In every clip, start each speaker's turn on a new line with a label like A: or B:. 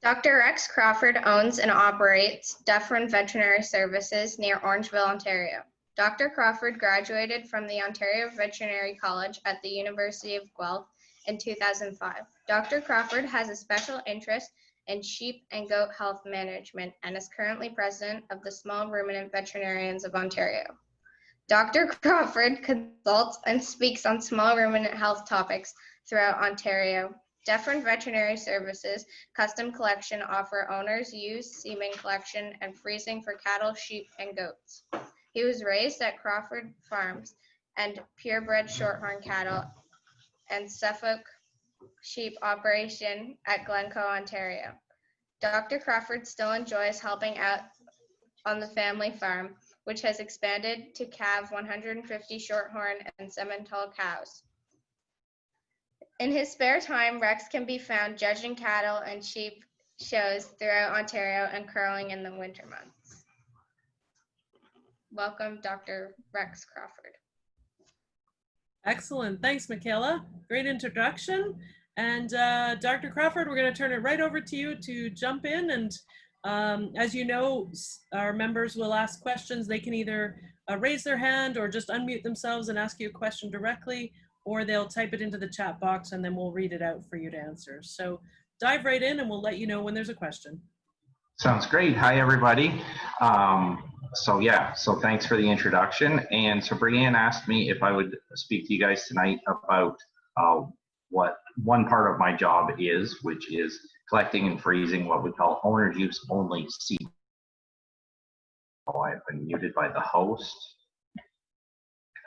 A: Dr. Rex Crawford owns and operates Dufferin Veterinary Services near Orangeville, Ontario. Dr. Crawford graduated from the Ontario Veterinary College at the University of Guelph in 2005. Dr. Crawford has a special interest in sheep and goat health management and is currently president of the Small Ruminant Veterinarians of Ontario. Dr. Crawford consults and speaks on small ruminant health topics throughout Ontario. Dufferin Veterinary Services Custom Collection offer owners use semen collection and freezing for cattle, sheep, and goats. He was raised at Crawford Farms and purebred shorthorn cattle and Suffolk sheep operation at Glencoe, Ontario. Dr. Crawford still enjoys helping out on the family farm, which has expanded to calve 150 shorthorn and Simmental cows. In his spare time, Rex can be found judging cattle and sheep shows throughout Ontario and curling in the winter months. Welcome, Dr. Rex Crawford.
B: Excellent. Thanks, Michaela. Great introduction. And Dr. Crawford, we're going to turn it right over to you to jump in. And as you know, our members will ask questions. They can either raise their hand or just unmute themselves and ask you a question directly, or they'll type it into the chat box and then we'll read it out for you to answer. So dive right in and we'll let you know when there's a question.
C: Sounds great. Hi, everybody. So thanks for the introduction. And so Brianne asked me if I would speak to you guys tonight about what one part of my job is, which is collecting and freezing what we call owner's use only semen. Oh, I've been muted by the host.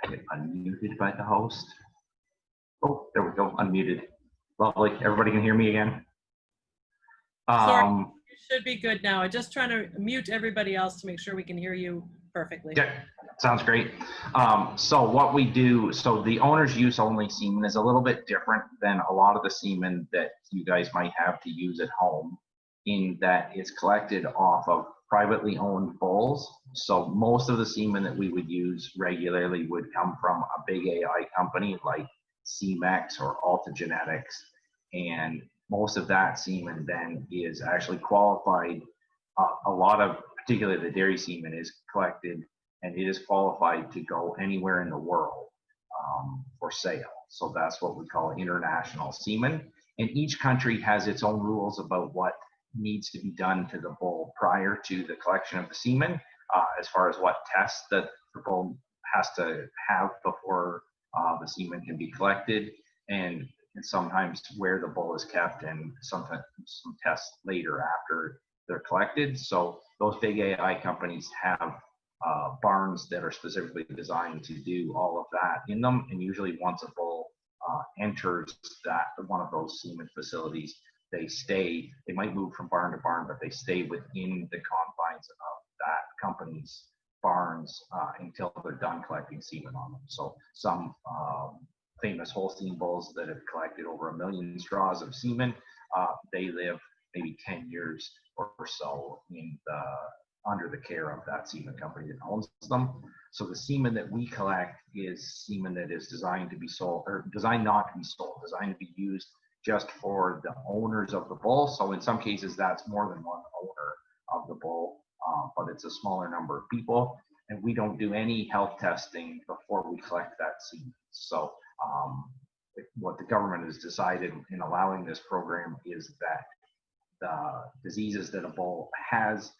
C: Can I get unmuted by the host? Oh, there we go, unmuted. Lovely. Everybody can hear me again?
B: Sorry, you should be good now. I'm just trying to mute everybody else to make sure we can hear you perfectly.
C: Yeah, sounds great. So what we do, so the owner's use only semen is a little bit different than a lot of the semen that you guys might have to use at home, in that it's collected off of privately owned bulls. So most of the semen that we would use regularly would come from a big AI company like CMEX or Alta Genetics, and most of that semen then is actually qualified. A lot of, particularly the dairy semen, is collected and it is qualified to go anywhere in the world for sale. So that's what we call international semen. And each country has its own rules about what needs to be done to the bull prior to the collection of the semen, as far as what tests that the bull has to have before the semen can be collected, and sometimes where the bull is kept, and sometimes some tests later after they're collected. So those big AI companies have barns that are specifically designed to do all of that in them, and usually once a bull enters one of those semen facilities, they might move from barn to barn, but they stay within the confines of that company's barns until they're done collecting semen on them. So some famous Holstein bulls that have collected over 1 million straws of semen, they live maybe 10 years or so under the care of that semen company that owns them. So the semen that we collect is semen that is designed to be sold, or designed not to be sold, designed to be used just for the owners of the bull. So in some cases, that's more than one owner of the bull, but it's a smaller number of people. And we don't do any health testing before we collect that semen. So what the government has decided in allowing this program is that the diseases that a bull has,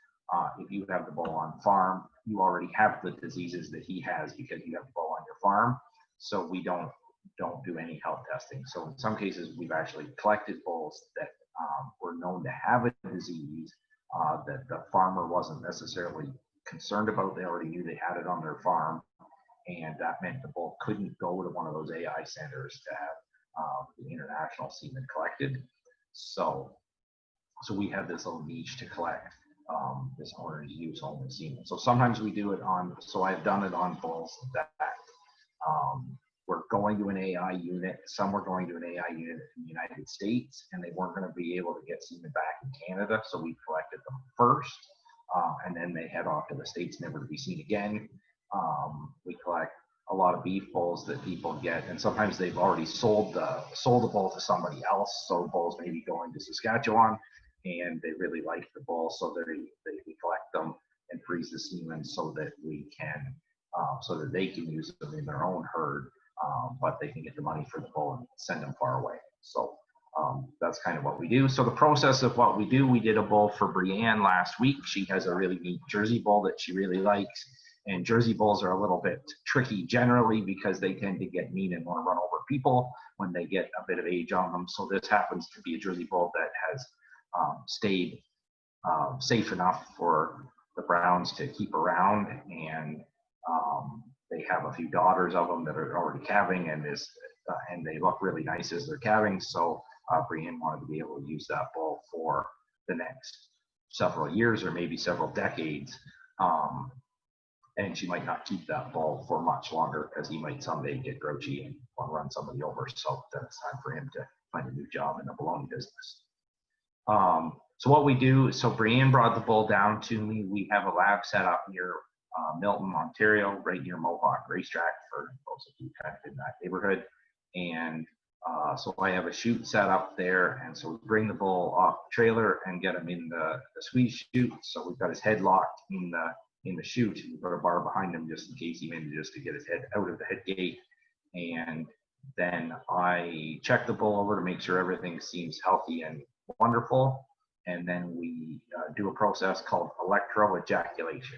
C: if you have the bull on farm, you already have the diseases that he has because you have the bull on your farm. So we don't do any health testing. So in some cases, we've actually collected bulls that were known to have a disease that the farmer wasn't necessarily concerned about. They already knew they had it on their farm, and that meant the bull couldn't go to one of those AI centers to have the international semen collected. So we have this little niche to collect this owner's use only semen. So sometimes we do it on, so I've done it on bulls that were going to an AI unit. Some were going to an AI unit in the United States, and they weren't going to be able to get semen back in Canada. So we collected them first, and then they head off to the States, never to be seen again. We collect a lot of beef bulls that people get, and sometimes they've already sold the bull to somebody else. So bulls may be going to Saskatchewan, and they really like the bull, so they collect them and freeze the semen so that we can, so that they can use them in their own herd, but they can get the money for the bull and send them far away. So that's kind of what we do. So the process of what we do, we did a bull for Brianne last week. She has a really neat Jersey bull that she really likes. And Jersey bulls are a little bit tricky generally because they tend to get mean and want to run over people when they get a bit of age on them. So this happens to be a Jersey bull that has stayed safe enough for the Browns to keep around, and they have a few daughters of them that are already calving, and they look really nice as they're calving. So Brianne wanted to be able to use that bull for the next several years or maybe several decades. And she might not keep that bull for much longer because he might someday get grouchy and want to run somebody over. So then it's time for him to find a new job in the bologna business. So what we do, so Brianne brought the bull down to me. We have a lab set up near Milton, Ontario, right near Mohawk Racetrack for those of you kind of in that neighborhood. And so I have a chute set up there. And so we bring the bull off the trailer and get him in the squeeze chute. So we've got his head locked in the chute. We put a bar behind him just in case he manages to get his head out of the head gate. And then I check the bull over to make sure everything seems healthy and wonderful. And then we do a process called electroejaculation.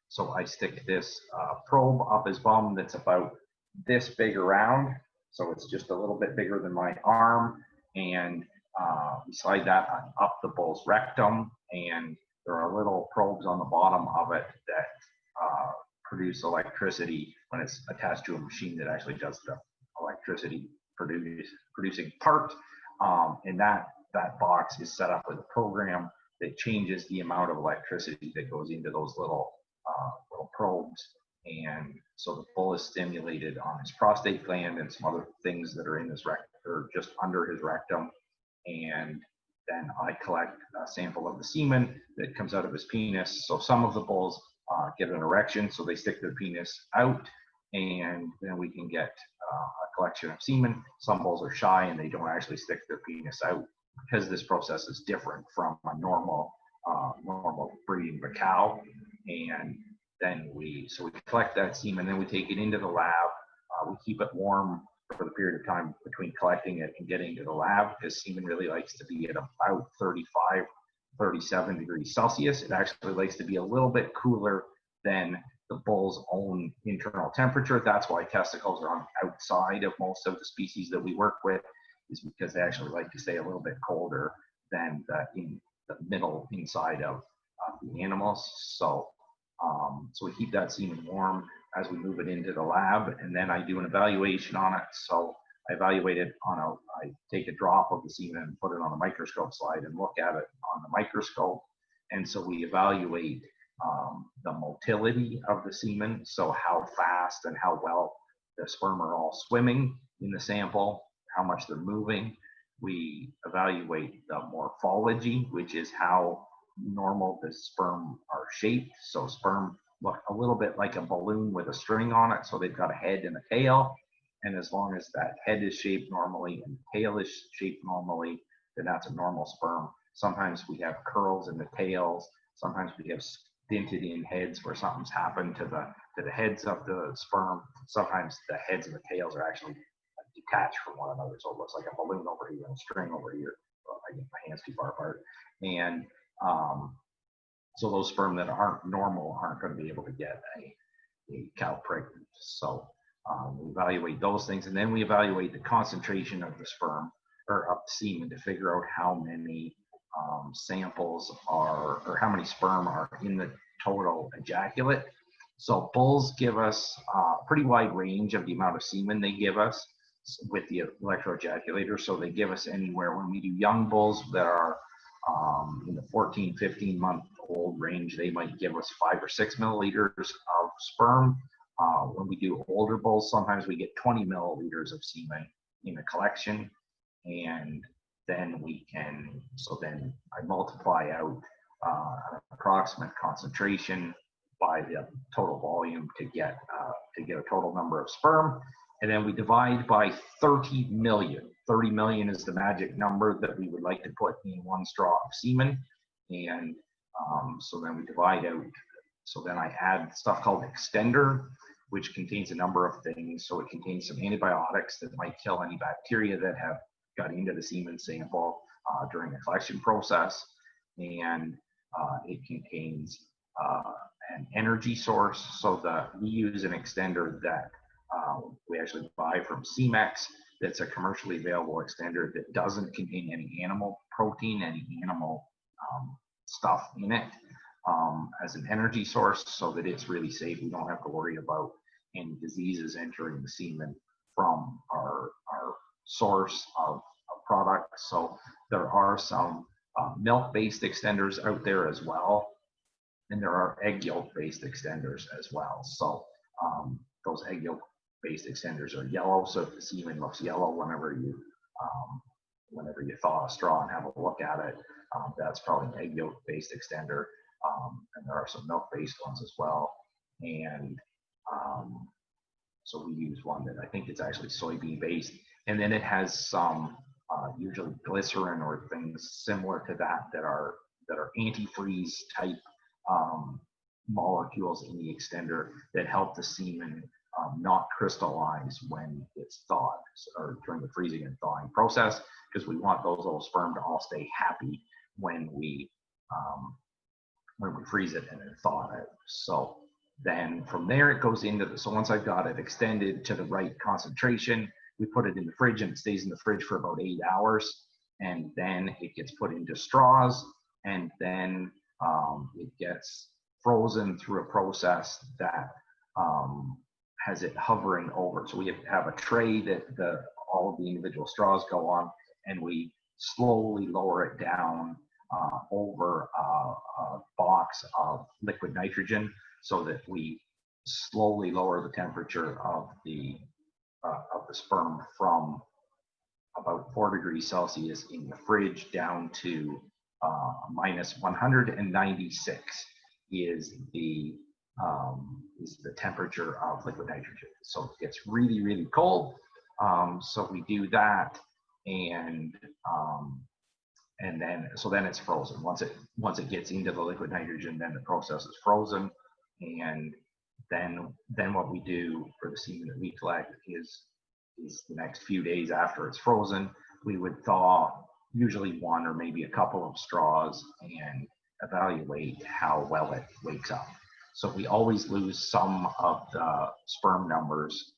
C: So I stick this probe up his bum that's about this big around. So it's just a little bit bigger than my arm. And we slide that up the bull's rectum. And there are little probes on the bottom of it that produce electricity when it's attached to a machine that actually does the electricity producing part. And that box is set up with a program that changes the amount of electricity that goes into those little probes. And so the bull is stimulated on his prostate gland and some other things that are in his rectum or just under his rectum. And then I collect a sample of the semen that comes out of his penis. So some of the bulls get an erection, so they stick their penis out, and then we can get a collection of semen. Some bulls are shy and they don't actually stick their penis out because this process is different from a normal breeding of a cow. And then we collect that semen, then we take it into the lab. We keep it warm for the period of time between collecting it and getting to the lab, because semen really likes to be at about 35, 37 degrees Celsius. It actually likes to be a little bit cooler than the bull's own internal temperature. That's why testicles are on the outside of most of the species that we work with, is because they actually like to stay a little bit colder than in the middle inside of the animals. So we keep that semen warm as we move it into the lab, and then I do an evaluation on it. So I evaluate it I take a drop of the semen and put it on a microscope slide and look at it on the microscope. And so we evaluate the motility of the semen, so how fast and how well the sperm are all swimming in the sample, how much they're moving. We evaluate the morphology, which is how normal the sperm are shaped. So sperm look a little bit like a balloon with a string on it. So they've got a head and a tail. And as long as that head is shaped normally and the tail is shaped normally, then that's a normal sperm. Sometimes we have curls in the tails. Sometimes we have dinted in heads where something's happened to the heads of the sperm. Sometimes the heads and the tails are actually detached from one another. So it looks like a balloon over here and a string over here. Well, I get my hands too far apart. And so those sperm that aren't normal aren't going to be able to get a cow pregnant. So we evaluate those things, and then we evaluate the concentration of the sperm or of the semen to figure out how many samples are, or how many sperm are in the total ejaculate. So bulls give us a pretty wide range of the amount of semen they give us with the electroejaculator. So they give us anywhere, when we do young bulls that are in the 14, 15 month old range, they might give us 5 or 6 milliliters of sperm. When we do older bulls, sometimes we get 20 milliliters of semen in a collection. And then then I multiply out an approximate concentration by the total volume to get a total number of sperm. and then we divide by 30 million. 30 million is the magic number that we would like to put in one straw of semen. And so then we divide out. So then I add stuff called extender, which contains a number of things. So it contains some antibiotics that might kill any bacteria that have got into the semen sample during the collection process. And it contains an energy source, so that we use an extender that we actually buy from CMEX. That's a commercially available extender that doesn't contain any animal protein, any animal stuff in it, as an energy source, so that it's really safe. We don't have to worry about any diseases entering the semen from our source of product. So there are some milk-based extenders out there as well, and there are egg yolk-based extenders as well. So those egg yolk-based extenders are yellow. So if the semen looks yellow whenever you thaw a straw and have a look at it, that's probably an egg yolk-based extender. And there are some milk-based ones as well. And so we use one that I think it's actually soybean-based, and then it has some usually glycerin or things similar to that are antifreeze type molecules in the extender that help the semen not crystallize when it's thawed, or during the freezing and thawing process, because we want those little sperm to all stay happy when we freeze it and then thaw it out. So then from there it goes into so once I've got it extended to the right concentration, we put it in the fridge, and it stays in the fridge for about 8 hours, and then it gets put into straws, and then it gets frozen through a process that has it hovering over. So we have a tray that all of the individual straws go on, and we slowly lower it down over a box of liquid nitrogen, so that we slowly lower the temperature of the sperm from about 4 degrees Celsius in the fridge down to minus 196 is the temperature of liquid nitrogen. So it gets really, really cold. So we do that, and then it's frozen. Once it gets into the liquid nitrogen, then the process is frozen, and then what we do for the semen that we collect is the next few days after it's frozen, we would thaw usually one or maybe a couple of straws and evaluate how well it wakes up. So we always lose some of the sperm numbers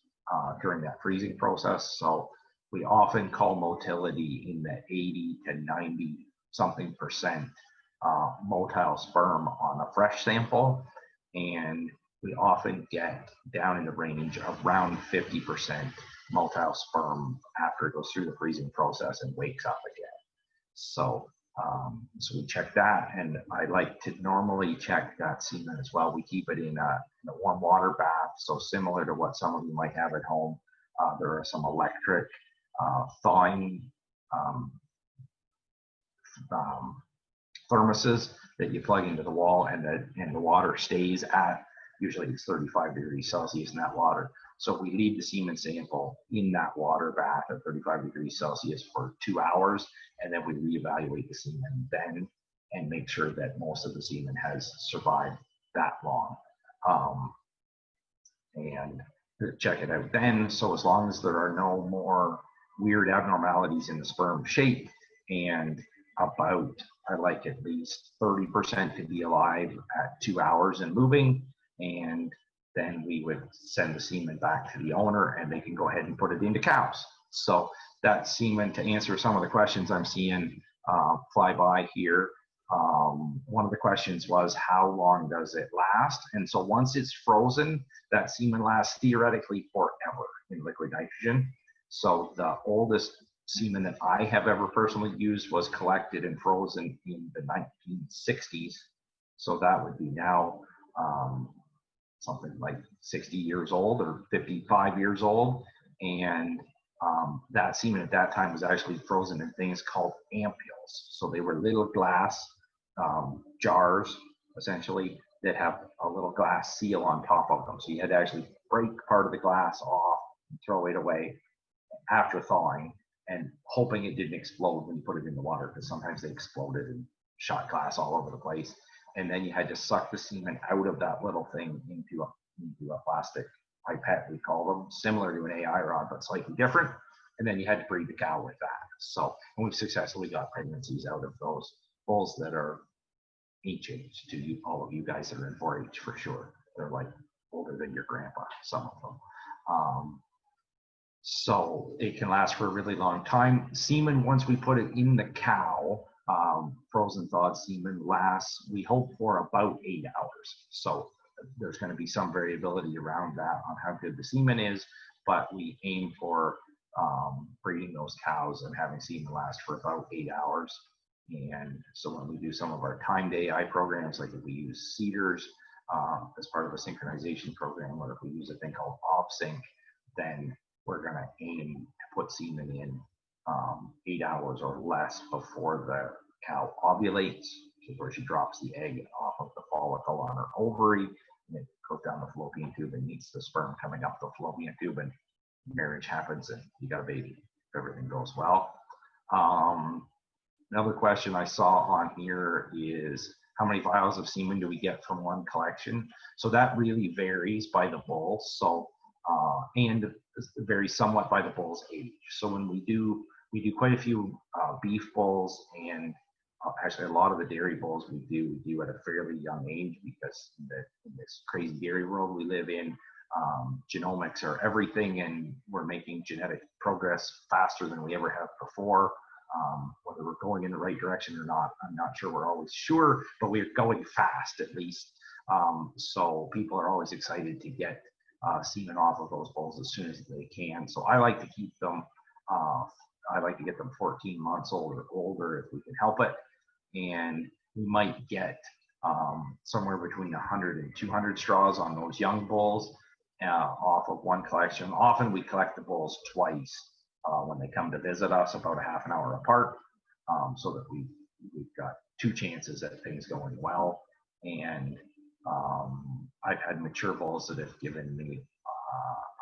C: during that freezing process. So we often call motility in the 80 to 90 something percent motile sperm on a fresh sample, and we often get down in the range of around 50% motile sperm after it goes through the freezing process and wakes up again. So we check that, and I like to normally check that semen as well. We keep it in a warm water bath, so similar to what some of you might have at home. There are some electric thawing thermoses that you plug into the wall, and the water stays at, usually it's 35 degrees Celsius in that water. So we leave the semen sample in that water bath at 35 degrees Celsius for 2 hours, and then we reevaluate the semen then and make sure that most of the semen has survived that long. And check it out then. So as long as there are no more weird abnormalities in the sperm shape, and about, I like at least 30% to be alive at 2 hours and moving, and then we would send the semen back to the owner, and they can go ahead and put it into cows. So that semen, to answer some of the questions I'm seeing fly by here, one of the questions was, how long does it last? And so once it's frozen, that semen lasts theoretically forever in liquid nitrogen. So the oldest semen that I have ever personally used was collected and frozen in the 1960s. So that would be now something like 60 years old or 55 years old. And that semen at that time was actually frozen in things called ampules. So they were little glass jars, essentially, that have a little glass seal on top of them. So you had to actually break part of the glass off throw it away after thawing, and hoping it didn't explode when you put it in the water, because sometimes they exploded and shot glass all over the place. And then you had to suck the semen out of that little thing into a plastic pipette, we call them, similar to an AI rod, but slightly different. And then you had to breed the cow with that. So, and we've successfully got pregnancies out of those bulls that are H-age to you, all of you guys that are in 4-H for sure. They're like older than your grandpa, some of them. So it can last for a really long time. Semen, once we put it in the cow, frozen thawed semen lasts, we hope, for about 8 hours. So there's going to be some variability around that on how good the semen is, but we aim for breeding those cows and having semen last for about 8 hours. And so when we do some of our timed AI programs, like if we use CEDARS as part of a synchronization program, or if we use a thing called OpSync, then we're going to aim to put semen in 8 hours or less before the cow ovulates, which is where she drops the egg off of the follicle on her ovary, and it goes down the fallopian tube and meets the sperm coming up the fallopian tube, and marriage happens and you got a baby if everything goes well. Another question I saw on here is, how many vials of semen do we get from one collection? So that really varies by the bull. So and varies somewhat by the bull's age. So when we do quite a few beef bulls, and actually a lot of the dairy bulls we do at a fairly young age, because in this crazy dairy world we live in, genomics are everything, and we're making genetic progress faster than we ever have before. Whether we're going in the right direction or not, I'm not sure we're always sure, but we're going fast at least. So people are always excited to get semen off of those bulls as soon as they can. So I like to keep them, I like to get them 14 months old or older if we can help it. And we might get somewhere between 100 and 200 straws on those young bulls off of one collection. Often we collect the bulls twice when they come to visit us, about a half an hour apart, so that we've got 2 chances at things going well. And I've had mature bulls that have given me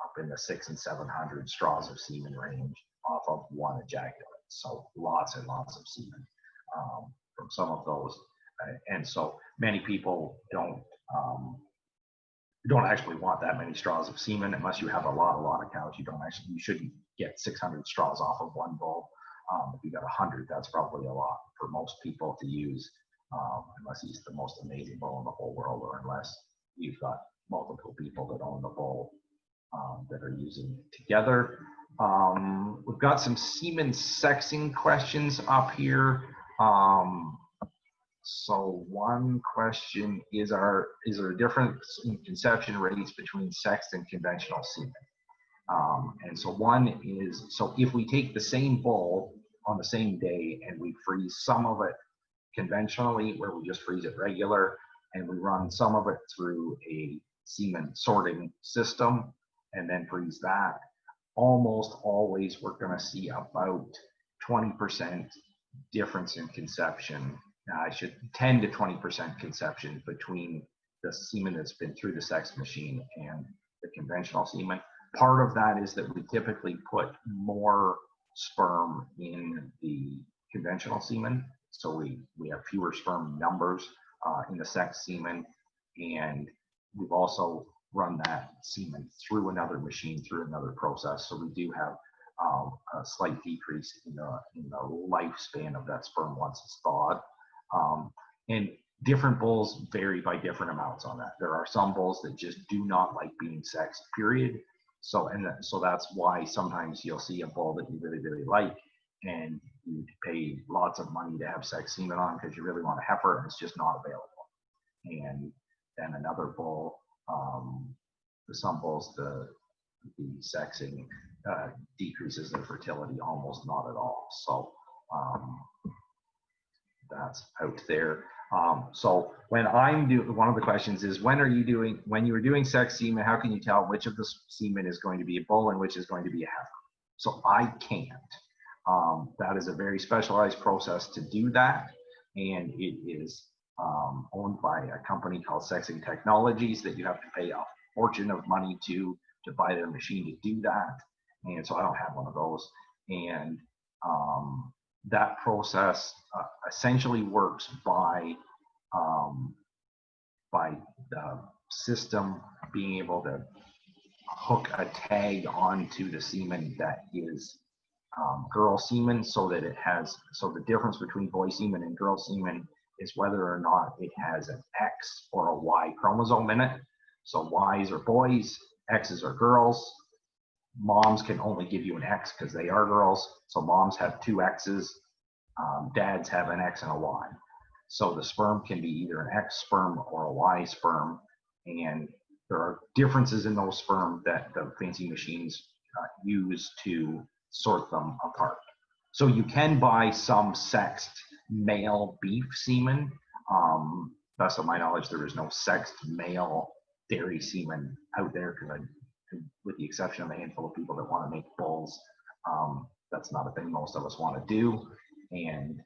C: up in the 600 and 700 straws of semen range off of one ejaculate. So lots and lots of semen from some of those. And so many people don't actually want that many straws of semen unless you have a lot of cows. You shouldn't get 600 straws off of one bull. If you got 100, that's probably a lot for most people to use, unless he's the most amazing bull in the whole world, or unless you've got multiple people that own the bull that are using it together. We've got some semen sexing questions up here. So one question is there a difference in conception rates between sexed and conventional semen? And so one is, so if we take the same bull on the same day and we freeze some of it conventionally, where we just freeze it regular, and we run some of it through a semen sorting system and then freeze that, almost always we're going to see about 20% difference in conception. 10 to 20% conception between the semen that's been through the sex machine and the conventional semen. Part of that is that we typically put more sperm in the conventional semen, so we have fewer sperm numbers in the sex semen, and we've also run that semen through another machine, through another process, so we do have a slight decrease in the lifespan of that sperm once it's thawed. And different bulls vary by different amounts on that. There are some bulls that just do not like being sexed, period. So that's why sometimes you'll see a bull that you really, really like, and you pay lots of money to have sex semen on because you really want a heifer, and it's just not available. And then another bull, for some bulls, the sexing decreases their fertility almost not at all. So that's out there. So when I'm doing, one of the questions is, when you were doing sex semen, how can you tell which of the semen is going to be a bull and which is going to be a heifer? So I can't. That is a very specialized process to do that, and it is owned by a company called Sexing Technologies that you have to pay a fortune of money to to buy their machine to do that. And so I don't have one of those. And that process essentially works by the system being able to hook a tag onto the semen that is girl semen, so that it has, so the difference between boy semen and girl semen is whether or not it has an X or a Y chromosome in it. So Y's are boys, X's are girls. Moms can only give you an X because they are girls. So moms have 2 X's, dads have an X and a Y. So the sperm can be either an X sperm or a Y sperm, and there are differences in those sperm that the fancy machines use to sort them apart. So you can buy some sexed male beef semen. Best of my knowledge, there is no sexed male dairy semen out there, because with the exception of a handful of people that want to make bulls, that's not a thing most of us want to do. And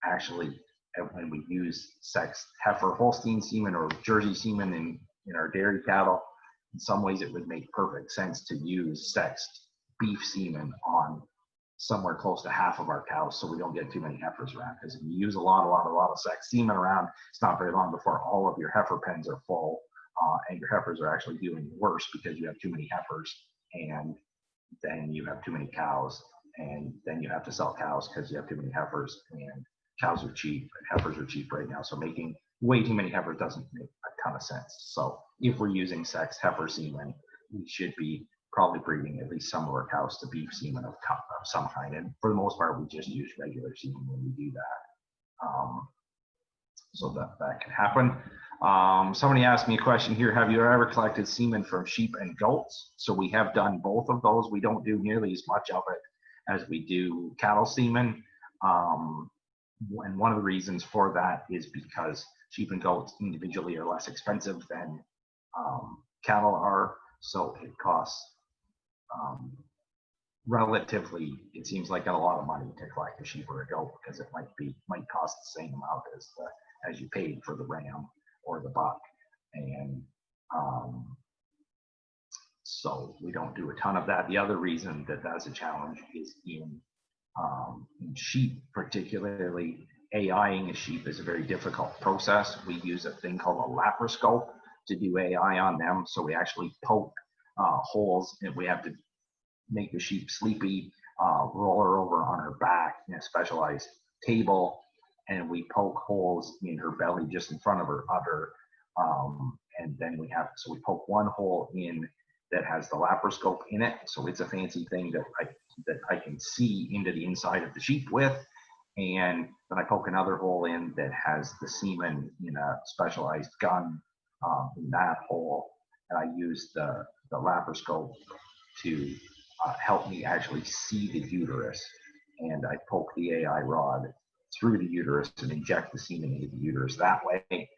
C: actually, when we use sexed heifer Holstein semen or Jersey semen in our dairy cattle, in some ways it would make perfect sense to use sexed beef semen on somewhere close to half of our cows, so we don't get too many heifers around. Because if you use a lot of sexed semen around, it's not very long before all of your heifer pens are full, and your heifers are actually doing worse because you have too many heifers, and then you have too many cows, and then you have to sell cows because you have too many heifers, and cows are cheap and heifers are cheap right now. So making way too many heifers doesn't make a ton of sense. So if we're using sexed heifer semen, we should be probably breeding at least some of our cows to beef semen of some kind. And for the most part, we just use regular semen when we do that. So that can happen. Somebody asked me a question here. Have you ever collected semen from sheep and goats? So we have done both of those. We don't do nearly as much of it as we do cattle semen. And one of the reasons for that is because sheep and goats individually are less expensive than cattle are. So it costs relatively, it seems like a lot of money to collect a sheep or a goat, because it might cost the same amount as you paid for the ram or the buck. And so we don't do a ton of that. The other reason that that's a challenge is in sheep, particularly AIing a sheep is a very difficult process. We use a thing called a laparoscope to do AI on them. So we actually poke holes, and we have to make the sheep sleepy, roll her over on her back in a specialized table, and we poke holes in her belly just in front of her udder. And then we poke one hole in that has the laparoscope in it. So it's a fancy thing that I can see into the inside of the sheep with. And then I poke another hole in that has the semen in a specialized gun in that hole. And I use the laparoscope to help me actually see the uterus. And I poke the AI rod through the uterus and inject the semen into the uterus that way,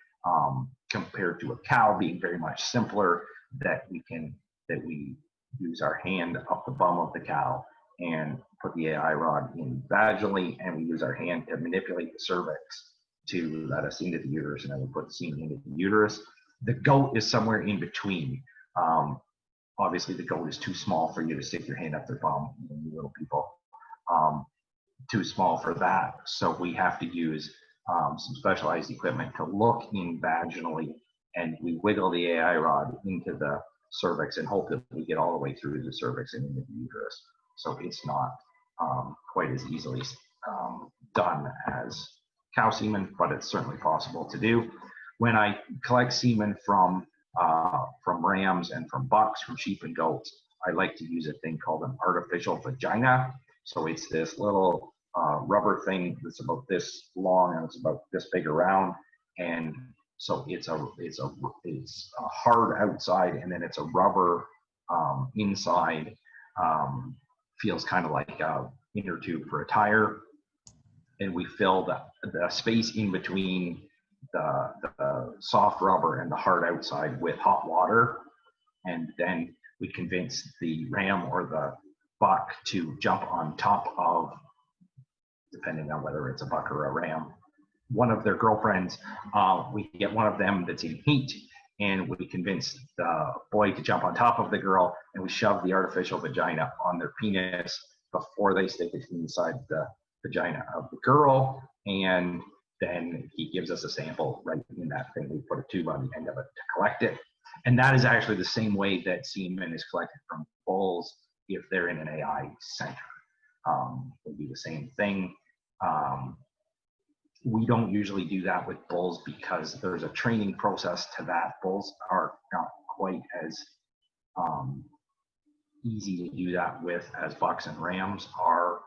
C: compared to a cow being very much simpler, that we use our hand up the bum of the cow and put the AI rod in vaginally, and we use our hand to manipulate the cervix to let us into the uterus, and then we put the semen into the uterus. The goat is somewhere in between. Obviously, the goat is too small for you to stick your hand up their bum, you little people. Too small for that. So we have to use some specialized equipment to look in vaginally, and we wiggle the AI rod into the cervix and hope that we get all the way through the cervix and into the uterus. So it's not quite as easily done as cow semen, but it's certainly possible to do. When I collect semen from rams and from bucks, from sheep and goats, I like to use a thing called an artificial vagina. So it's this little rubber thing that's about this long and it's about this big around, and so it's a hard outside, and then it's a rubber inside. Feels kind of like a inner tube for a tire, and we fill the space in between the soft rubber and the hard outside with hot water, and then we convince the ram or the buck to jump on top of, depending on whether it's a buck or a ram, one of their girlfriends. We get one of them that's in heat, and we convinced the boy to jump on top of the girl, and we shoved the artificial vagina on their penis before they stick it inside the vagina of the girl. And then he gives us a sample right in that thing. We put a tube on the end of it to collect it. And that is actually the same way that semen is collected from bulls if they're in an AI center. It'll be the same thing. We don't usually do that with bulls because there's a training process to that. Bulls are not quite as easy to do that with as bucks and rams are.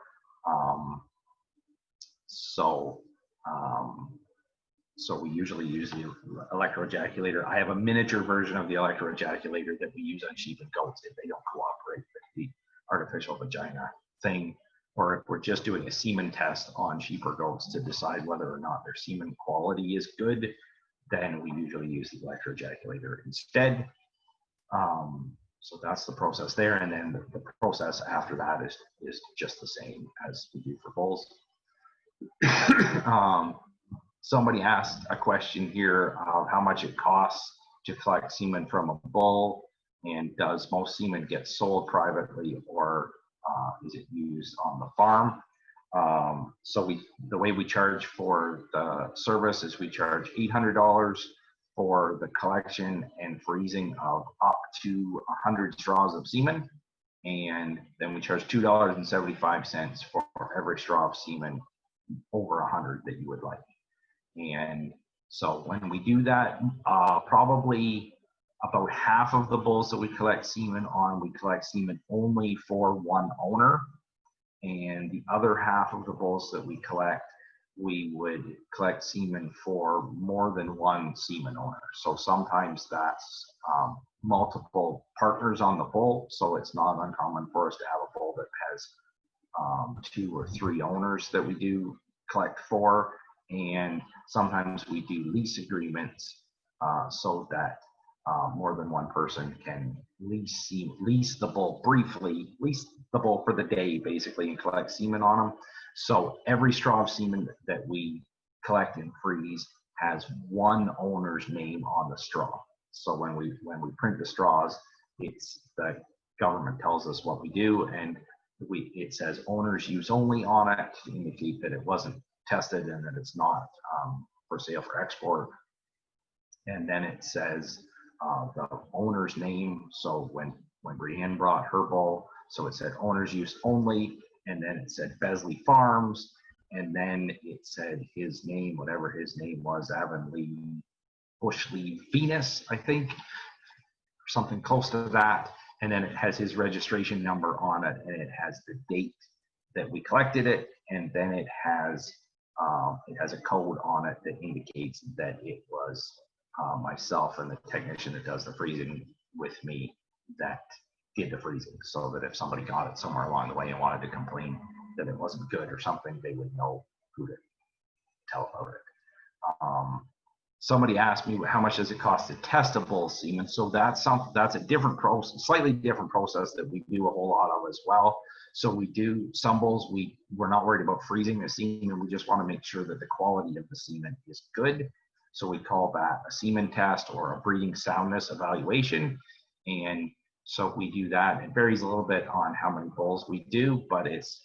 C: So we usually use the electroejaculator. I have a miniature version of the electroejaculator that we use on sheep and goats if they don't cooperate with the artificial vagina thing, or if we're just doing a semen test on sheep or goats to decide whether or not their semen quality is good, then we usually use the electroejaculator instead. So that's the process there, and then the process after that is just the same as we do for bulls. Somebody asked a question here of how much it costs to collect semen from a bull, and does most semen get sold privately, or is it used on the farm? So the way we charge for the service is we charge $800 for the collection and freezing of up to 100 straws of semen, and then we charge $2.75 for every straw of semen over 100 that you would like. And so when we do that, probably about half of the bulls that we collect semen on, we collect semen only for one owner. And the other half of the bulls that we collect, we would collect semen for more than one semen owner. So sometimes that's multiple partners on the bull. So it's not uncommon for us to have a bull that has 2 or 3 owners that we do collect for. And sometimes we do lease agreements so that more than one person can lease the bull briefly, lease the bull for the day basically, and collect semen on them. So every straw of semen that we collect and freeze has one owner's name on the straw. So when we print the straws, it's the government tells us what we do, and it says owner's use only on it to indicate that it wasn't tested and that it's not for sale for export. And then it says the owner's name. So when Brianne brought her bull, so it said owner's use only, and then it said Besley Farms, and then it said his name, whatever his name was, Avonlea Bushley Venus, I think, or something close to that. And then it has his registration number on it, and it has the date that we collected it, and then it has a code on it that indicates that it was myself and the technician that does the freezing with me that did the freezing, so that if somebody got it somewhere along the way and wanted to complain that it wasn't good or something, they would know who to tell about it. Somebody asked me how much does it cost to test a bull's semen. So that's a different process, slightly different process that we do a whole lot of as well. So we do some bulls, we're not worried about freezing the semen. We just want to make sure that the quality of the semen is good. So we call that a semen test or a breeding soundness evaluation. And so we do that. It varies a little bit on how many bulls we do, but it's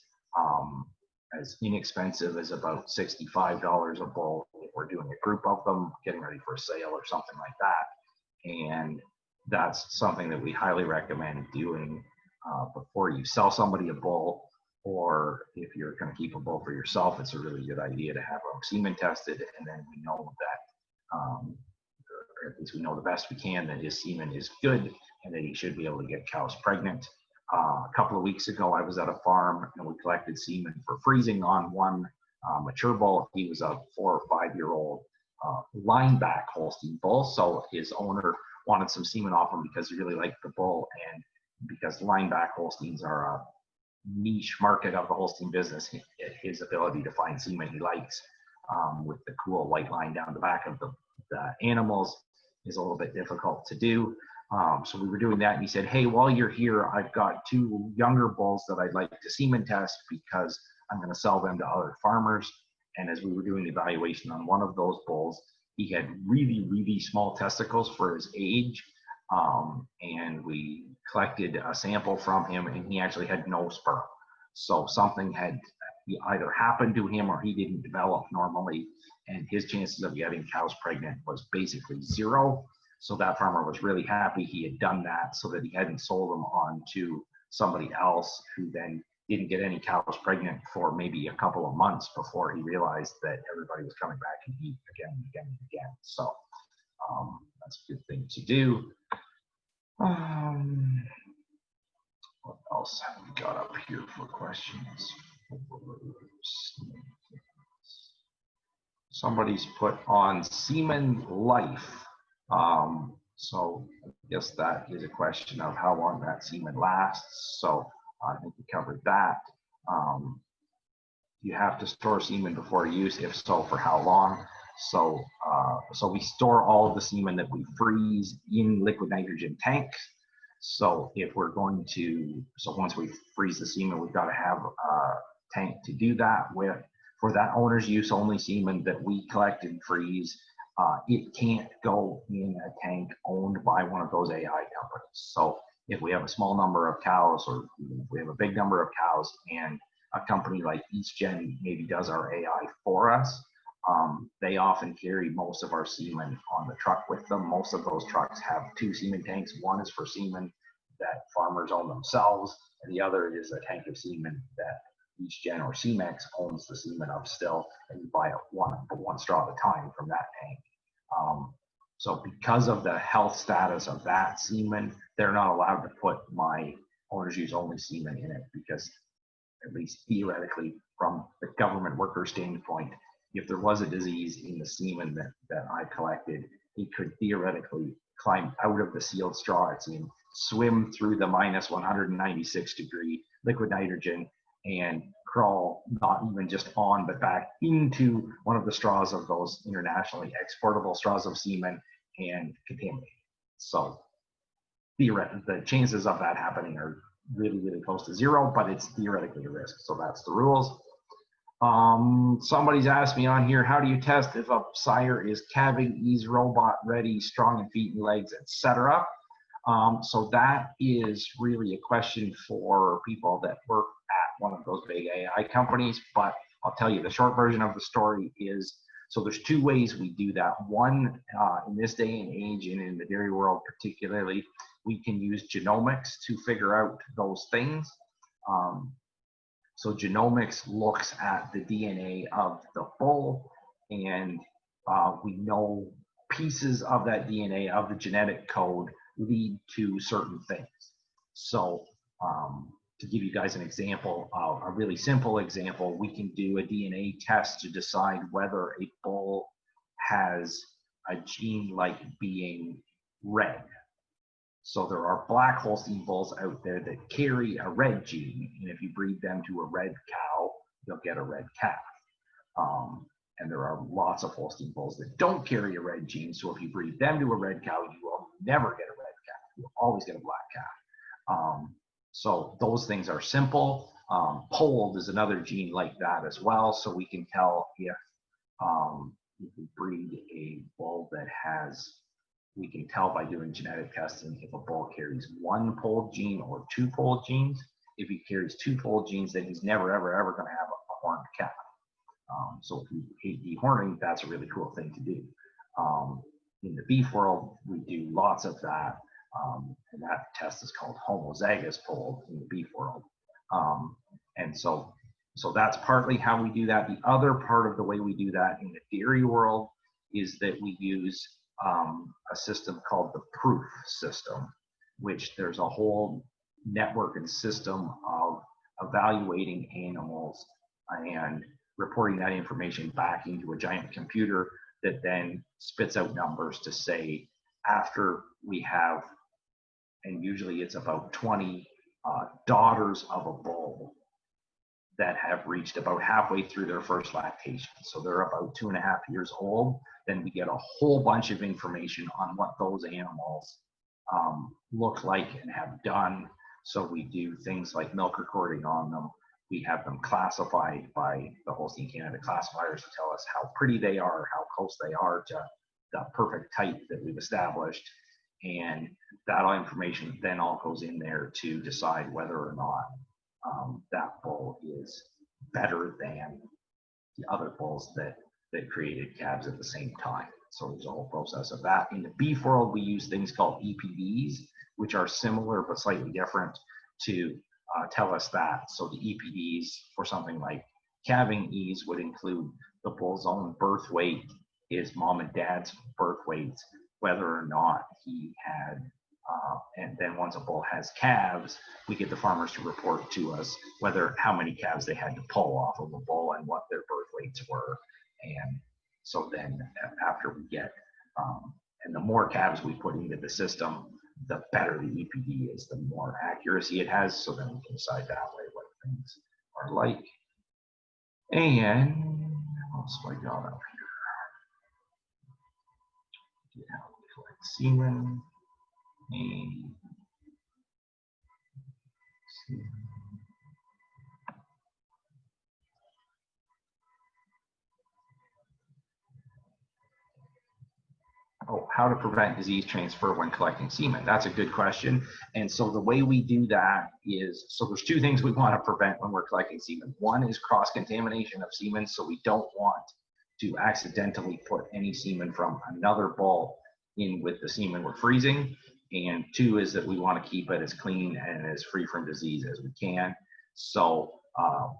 C: as inexpensive as about $65 a bull if we're doing a group of them, getting ready for a sale or something like that. And that's something that we highly recommend doing before you sell somebody a bull, or if you're going to keep a bull for yourself, it's a really good idea to have them semen tested, and then we know that, or at least we know the best we can, that his semen is good and that he should be able to get cows pregnant. A couple of weeks ago, I was at a farm and we collected semen for freezing on one mature bull. He was a 4 or 5 year old lineback Holstein bull. So his owner wanted some semen off him because he really liked the bull, and because lineback Holsteins are a niche market of the Holstein business, his ability to find semen he likes with the cool white line down the back of the animals is a little bit difficult to do. So we were doing that, and he said, hey, while you're here, I've got 2 younger bulls that I'd like to semen test because I'm going to sell them to other farmers. And as we were doing the evaluation on one of those bulls, He had really, really small testicles for his age. And we collected a sample from him, and he actually had no sperm. So something had either happened to him or he didn't develop normally, and his chances of getting cows pregnant was basically zero. So that farmer was really happy he had done that so that he hadn't sold them on to somebody else who then didn't get any cows pregnant for maybe a couple of months before he realized that everybody was coming back and eat again and again and again. So that's a good thing to do. What else have we got up here for questions? Somebody's put on semen life. So I guess that is a question of how long that semen lasts. So I think we covered that. You have to store semen before use. If so, for how long? So we store all of the semen that we freeze in liquid nitrogen tanks. So if we're going to, so once we freeze the semen, we've got to have a tank to do that with. For that owner's use only semen that we collect and freeze, it can't go in a tank owned by one of those AI companies. So if we have a small number of cows, or if we have a big number of cows, and a company like EastGen maybe does our AI for us, they often carry most of our semen on the truck with them. Most of those trucks have 2 semen tanks. One is for semen that farmers own themselves, and the other is a tank of semen that EastGen or Cemex owns the semen of still, and you buy one straw at a time from that tank. So because of the health status of that semen, they're not allowed to put my owner's use only semen in it, because at least theoretically, from the government worker standpoint, if there was a disease in the semen that I collected, it could theoretically climb out of the sealed straw it's in, swim through the minus 196 degree liquid nitrogen, and crawl not even just on but back into one of the straws of those internationally exportable straws of semen and contaminate. So theoretically, the chances of that happening are really, really close to zero, but it's theoretically a risk. So that's the rules. Somebody's asked me on here, how do you test if a sire is calving, is robot ready, strong in feet and legs, etc.? So that is really a question for people that work at one of those big AI companies, but I'll tell you the short version of the story is, so there's 2 ways we do that. One, in this day and age, and in the dairy world particularly, we can use genomics to figure out those things. So genomics looks at the DNA of the bull, and we know pieces of that DNA, of the genetic code, lead to certain things. So to give you guys an example, a really simple example, we can do a DNA test to decide whether a bull has a gene like being red. So there are black Holstein bulls out there that carry a red gene, and if you breed them to a red cow, you'll get a red calf. And there are lots of Holstein bulls that don't carry a red gene, so if you breed them to a red cow, you will never get a red calf. You'll always get a black calf. So those things are simple. Polled is another gene like that as well, so we can tell if we breed a bull that has, we can tell by doing genetic testing if a bull carries 1 polled gene or 2 polled genes. If he carries 2 polled genes, then he's never, ever, ever going to have a horned calf. So if you hate dehorning, that's a really cool thing to do. In the beef world, we do lots of that, and that test is called homozygous polled in the beef world. And so that's partly how we do that. The other part of the way we do that in the dairy world is that we use a system called the proof system, which there's a whole network and system of evaluating animals and reporting that information back into a giant computer that then spits out numbers to say, after we have, and usually it's about 20 daughters of a bull that have reached about halfway through their first lactation. So they're about 2.5 years old. Then we get a whole bunch of information on what those animals look like and have done. So we do things like milk recording on them. We have them classified by the Holstein Canada classifiers to tell us how pretty they are, how close they are to the perfect type that we've established. And that all information then all goes in there to decide whether or not that bull is better than the other bulls that created calves at the same time. So there's a whole process of that. In the beef world, we use things called EPDs, which are similar but slightly different to tell us that. So the EPDs for something like calving ease would include the bull's own birth weight, his mom and dad's birth weights, whether or not he had, and then once a bull has calves, we get the farmers to report to us how many calves they had to pull off of a bull and what their birth weights were. And so then after we get, and the more calves we put into the system, the better the EPD is, the more accuracy it has. So then we can decide that way what things are like. And what else have I got up here? Yeah, collect semen. And oh, how to prevent disease transfer when collecting semen? That's a good question. And so the way we do that is, so there's two things we want to prevent when we're collecting semen. One is cross-contamination of semen. So we don't want to accidentally put any semen from another bull in with the semen we're freezing. And two is that we want to keep it as clean and as free from disease as we can. So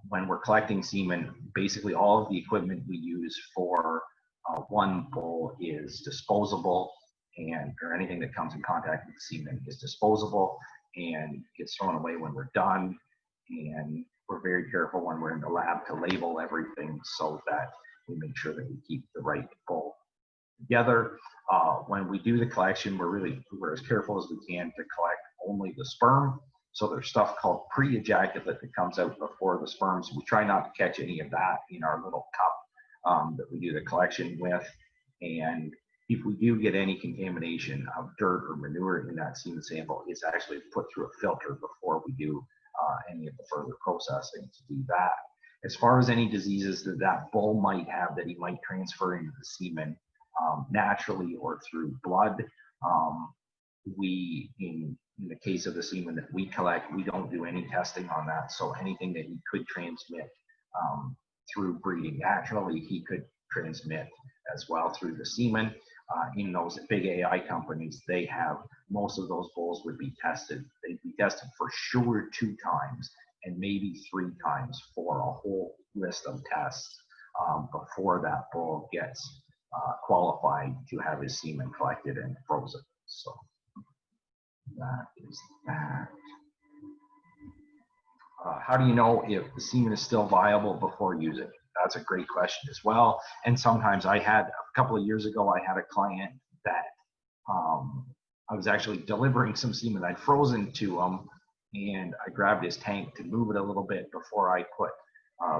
C: when we're collecting semen, basically all of the equipment we use for one bull is disposable, or anything that comes in contact with the semen is disposable and gets thrown away when we're done. And we're very careful when we're in the lab to label everything so that we make sure that we keep the right bull together. When we do the collection, we're as careful as we can to collect only the sperm. So there's stuff called pre-ejaculate that comes out before the sperm. So we try not to catch any of that in our little cup that we do the collection with. And if we do get any contamination of dirt or manure in that semen sample, it's actually put through a filter before we do any of the further processing to do that. As far as any diseases that bull might have that he might transfer into the semen, naturally or through blood, in the case of the semen that we collect, we don't do any testing on that. So anything that he could transmit through breeding naturally, he could transmit as well through the semen. In those big AI companies, they have most of those bulls would be tested. They'd be tested for sure 2 times and maybe 3 times for a whole list of tests before that bull gets qualified to have his semen collected and frozen. So that is that. How do you know if the semen is still viable before using it? That's a great question as well. And sometimes a couple of years ago, I had a client that I was actually delivering some semen I'd frozen to him, and I grabbed his tank to move it a little bit before I put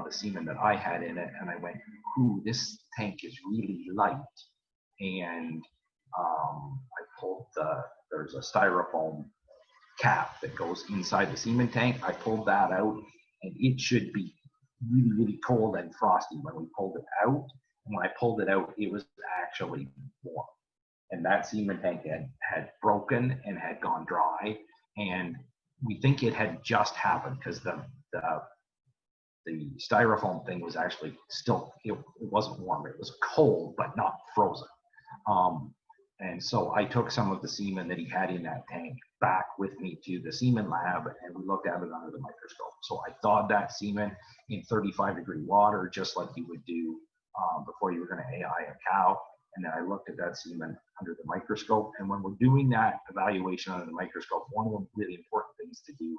C: the semen that I had in it, and I went, ooh, this tank is really light. And I pulled there's a styrofoam cap that goes inside the semen tank. I pulled that out, and it should be really, really cold and frosty when we pulled it out. And when I pulled it out, it was actually warm. And that semen tank had broken and had gone dry. And we think it had just happened because the styrofoam thing was actually still, it wasn't warm. It was cold, but not frozen. And so I took some of the semen that he had in that tank back with me to the semen lab, and we looked at it under the microscope. So I thawed that semen in 35-degree water, just like you would do before you were going to AI a cow. And then I looked at that semen under the microscope. And when we're doing that evaluation under the microscope, one of the really important things to do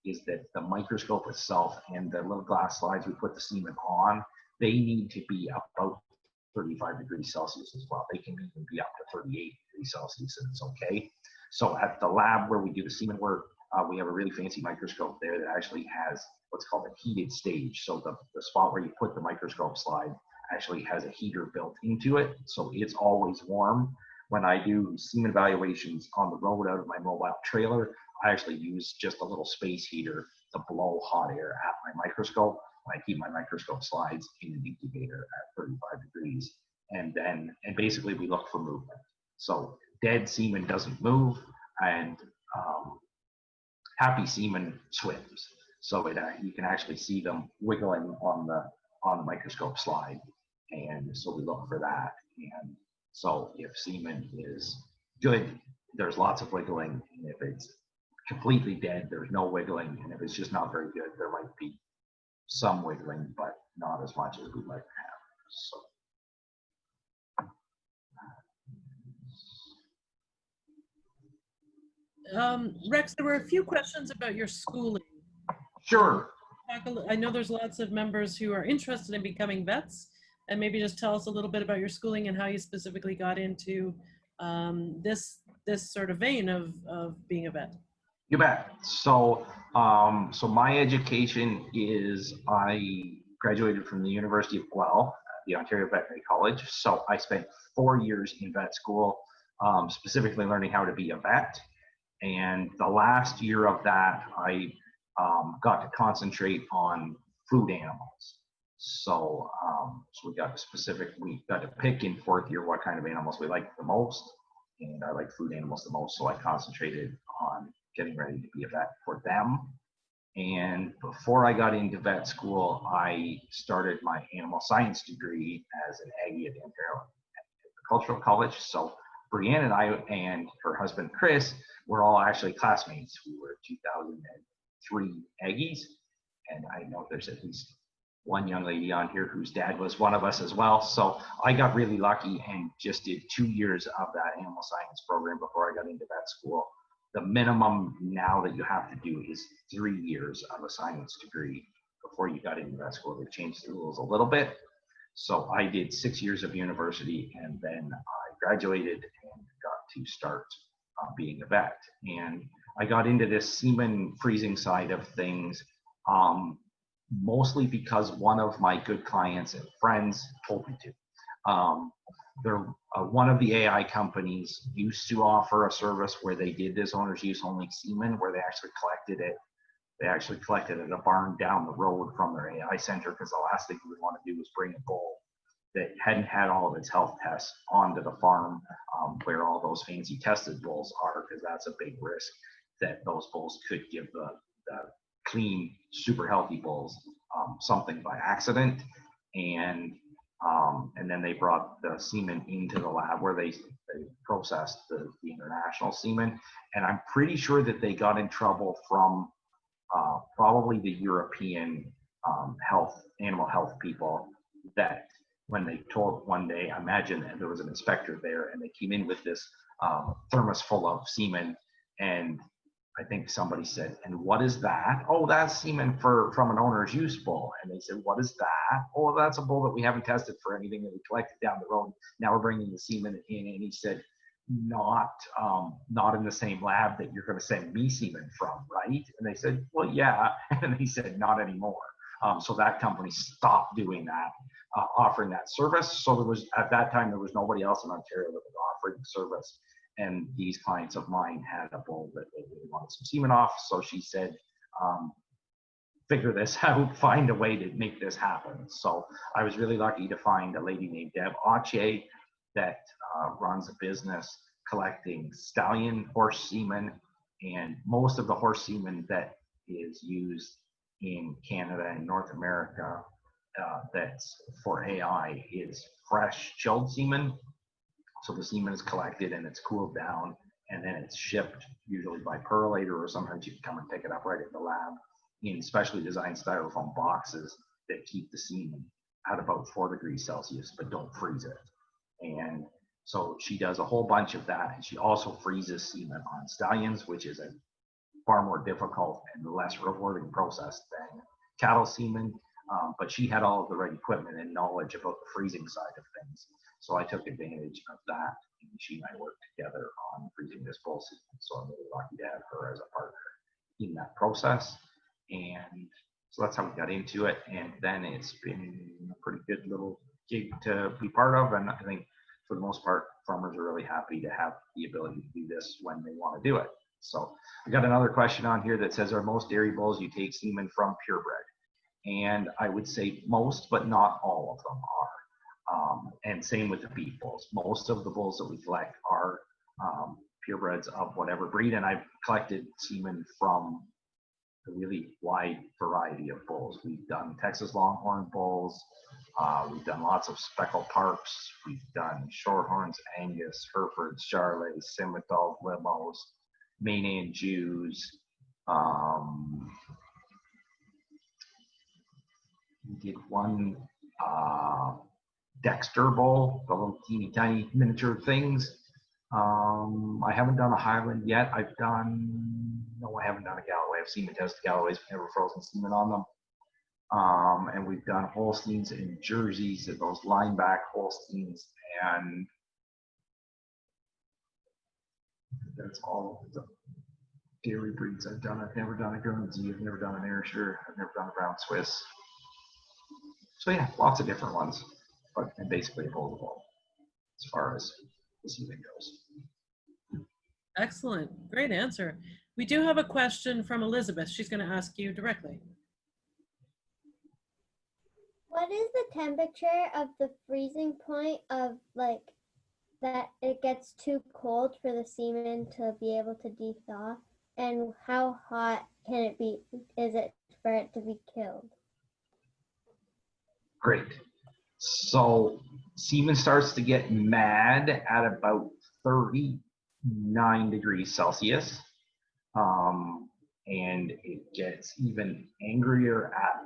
C: is that the microscope itself and the little glass slides we put the semen on, they need to be about 35 degrees Celsius as well. They can even be up to 38 degrees Celsius, and it's okay. So at the lab where we do the semen work, we have a really fancy microscope there that actually has what's called a heated stage. So the spot where you put the microscope slide actually has a heater built into it. So it's always warm. When I do semen evaluations on the road out of my mobile trailer, I actually use just a little space heater to blow hot air at my microscope. I keep my microscope slides in an incubator at 35 degrees. and basically we look for movement. So dead semen doesn't move, and happy semen swims. So you can actually see them wiggling on the microscope slide, and so we look for that. And so if semen is good, there's lots of wiggling, and if it's completely dead, there's no wiggling, and if it's just not very good, there might be some wiggling, but not as much as we'd like to have. So.
B: Rex, there were a few questions about your schooling.
C: Sure.
B: I know there's lots of members who are interested in becoming vets, and maybe just tell us a little bit about your schooling and how you specifically got into this sort of vein of being a vet.
C: You bet. So, so my education is I graduated from the University of Guelph, the Ontario Veterinary College. So I spent 4 years in vet school, specifically learning how to be a vet. And the last year of that, I got to concentrate on food animals. So, so we got to pick in 4th year what kind of animals we liked the most. And I like food animals the most, so I concentrated on getting ready to be a vet for them. And before I got into vet school, I started my animal science degree as an Aggie at the Ontario Agricultural College. So Brianne and I and her husband Chris were all actually classmates. We were 2003 Aggies, and I know there's at least one young lady on here whose dad was one of us as well. So I got really lucky and just did 2 years of that animal science program before I got into vet school. The minimum now that you have to do is 3 years of a science degree before you got into vet school. They've changed the rules a little bit. So I did 6 years of university, and then I graduated and got to start being a vet. And I got into this semen freezing side of things mostly because one of my good clients and friends told me to. One of the AI companies used to offer a service where they did this owner's use only semen, where they actually collected it. They actually collected it at a barn down the road from their AI center, because the last thing you would want to do is bring a bull that hadn't had all of its health tests onto the farm where all those fancy tested bulls are, because that's a big risk that those bulls could give the clean, super healthy bulls something by accident. And then they brought the semen into the lab where they processed the international semen. And I'm pretty sure that they got in trouble from probably the European animal health people, that when they told one day, imagine that there was an inspector there and they came in with this thermos full of semen, and I think somebody said, "And what is that?" "Oh, that's semen from an owner's use bull." And they said, "What is that?" "Oh, that's a bull that we haven't tested for anything, that we collected down the road. Now we're bringing the semen in." And he said, not in the same lab that you're going to send me semen from, right?" And they said, "Well, yeah." And he said, "Not anymore." So that company stopped doing that, offering that service. So at that time, there was nobody else in Ontario that was offering the service. And these clients of mine had a bull that they really wanted some semen off. So she said, figure this out, find a way to make this happen. So I was really lucky to find a lady named Deb Ache that runs a business collecting stallion horse semen. And most of the horse semen that is used in Canada and North America that's for AI is fresh chilled semen. So the semen is collected and it's cooled down, and then it's shipped usually by percolator, or sometimes you can come and pick it up right at the lab in specially designed styrofoam boxes that keep the semen at about 4 degrees Celsius, but don't freeze it. And so she does a whole bunch of that. And she also freezes semen on stallions, which is a far more difficult and less rewarding process than cattle semen. But she had all of the right equipment and knowledge about the freezing side of things. So I took advantage of that, and she and I worked together on freezing this bull semen. So I'm really lucky to have her as a partner in that process. And so that's how we got into it. And then it's been a pretty good little gig to be part of. And I think for the most part, farmers are really happy to have the ability to do this when they want to do it. So I got another question on here that says, are most dairy bulls you take semen from purebred? And I would say most, but not all of them are. And same with the beef bulls. Most of the bulls that we collect are purebreds of whatever breed, and I've collected semen from a really wide variety of bulls. We've done Texas Longhorn bulls, we've done lots of speckled parps, we've done Shorthorns, Angus, Herefords, Charolais, Simmentals, Limos, Maine Jews. We did one Dexter bull, the little teeny tiny miniature things. I haven't done a Highland yet. I haven't done a Galloway. I've semen tested Galloways, but never frozen semen on them. And we've done Holsteins and Jerseys, and those lineback Holsteins, and that's all the dairy breeds I've done. I've never done a Guernsey. I've never done an Ayrshire. I've never done a Brown Swiss. So yeah, lots of different ones, but and basically a bull as far as the semen goes.
B: Excellent. Great answer. We do have a question from Elizabeth. She's going to ask you directly.
D: What is the temperature of the freezing point of like that it gets too cold for the semen to be able to de-thaw? And how hot can it be, is it for it to be killed?
C: Great. So semen starts to get mad at about 39 degrees Celsius. And it gets even angrier at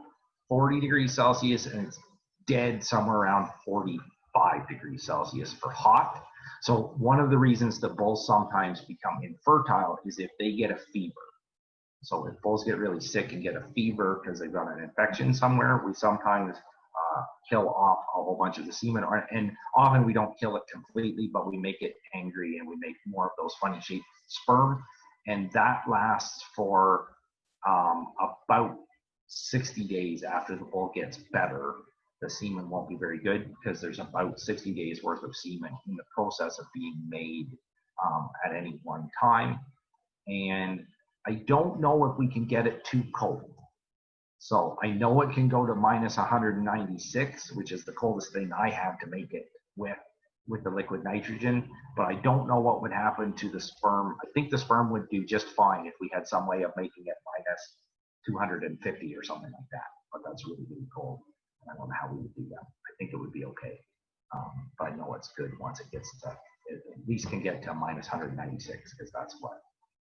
C: 40 degrees Celsius, and it's dead somewhere around 45 degrees Celsius for hot. So one of the reasons that bulls sometimes become infertile is if they get a fever. So if bulls get really sick and get a fever because they've got an infection somewhere, we sometimes kill off a whole bunch of the semen, and often we don't kill it completely, but we make it angry and we make more of those funny shaped sperm, and that lasts for about 60 days after the bull gets better. The semen won't be very good because there's about 60 days worth of semen in the process of being made at any one time, and I don't know if we can get it too cold. So I know it can go to minus 196, which is the coldest thing I have to make it with the liquid nitrogen, but I don't know what would happen to the sperm. I think the sperm would do just fine if we had some way of making it minus 250 or something like that, but that's really, really cold. I don't know how we would do that. I think it would be okay, but I know it's good once it gets to, it at least can get to minus 196, because that's what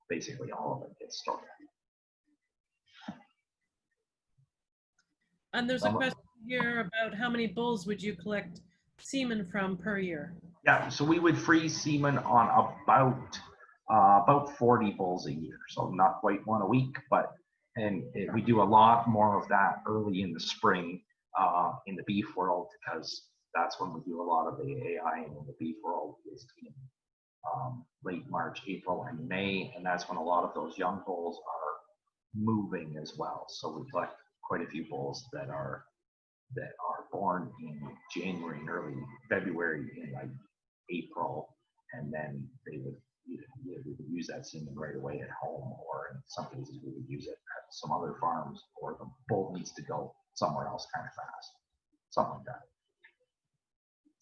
C: basically all of it gets stored at.
B: And there's a question here about how many bulls would you collect semen from per year?
C: Yeah, so we would freeze semen on about 40 bulls a year. So not quite one a week, but we do a lot more of that early in the spring in the beef world, because that's when we do a lot of the AI in the beef world is in late March, April, and May, and that's when a lot of those young bulls are moving as well. So we collect quite a few bulls that are born in January and early February, in like April, and then they would either use that semen right away at home, or in some cases we would use it at some other farms, or the bull needs to go somewhere else kind of fast, something like that.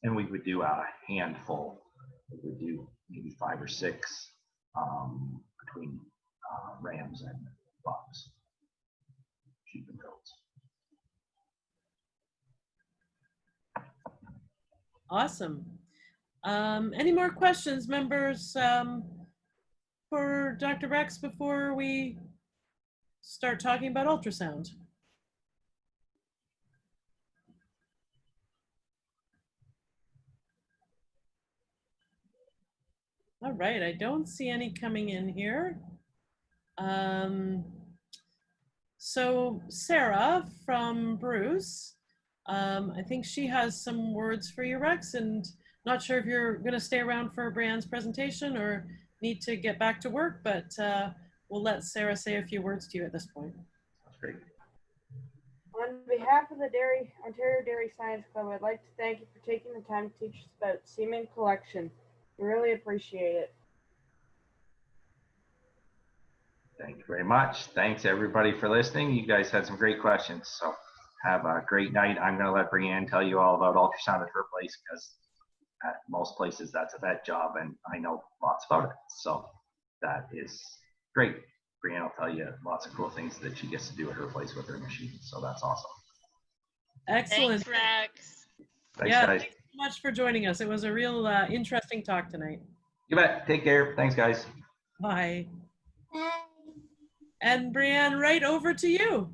C: And we would do a handful. We would do maybe 5 or 6 between rams and bucks, sheep and goats.
B: Awesome. Any more questions, members, for Dr. Rex before we start talking about ultrasound? All right, I don't see any coming in here. So Sarah from Bruce, I think she has some words for you, Rex, and not sure if you're going to stay around for Brianne's presentation or need to get back to work, but we'll let Sarah say a few words to you at this point.
C: That's great.
E: On behalf of the Ontario Dairy Science Club, I'd like to thank you for taking the time to teach us about semen collection. We really appreciate it.
C: Thank you very much. Thanks everybody for listening. You guys had some great questions, so have a great night. I'm going to let Brianne tell you all about ultrasound at her place, because at most places that's a vet job, and I know lots about it. So that is great. Brianne will tell you lots of cool things that she gets to do at her place with her machine. So that's awesome.
B: Excellent.
F: Thanks, Rex.
C: Thanks,
B: Yeah,
C: guys.
B: thanks so much for joining us. It was a real interesting talk tonight.
C: You bet. Take care. Thanks, guys.
B: Bye.
D: Bye.
B: And Brianne, right over to you.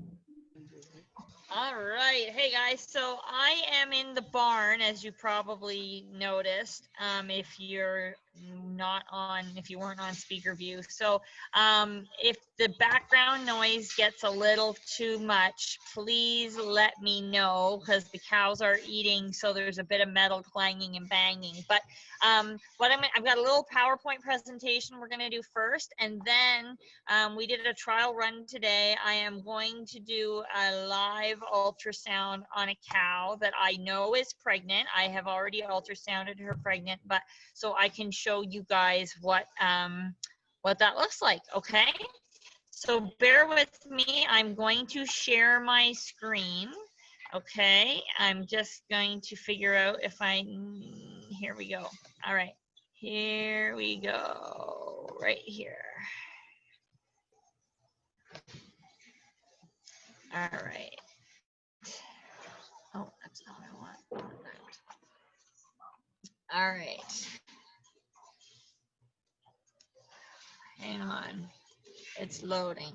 F: All right. Hey, guys. So I am in the barn, as you probably noticed, if you're not on, if you weren't on speaker view. So if the background noise gets a little too much, please let me know, because the cows are eating, so there's a bit of metal clanging and banging. But I've got a little PowerPoint presentation we're going to do first, and then we did a trial run today. I am going to do a live ultrasound on a cow that I know is pregnant. I have already ultrasounded her pregnant, but so I can show you guys what that looks like. Okay, so bear with me. I'm going to share my screen. Okay, I'm just going to figure out if here we go. All right, here we go, right here. All right. Oh, that's not what I want. All right. Hang on. It's loading.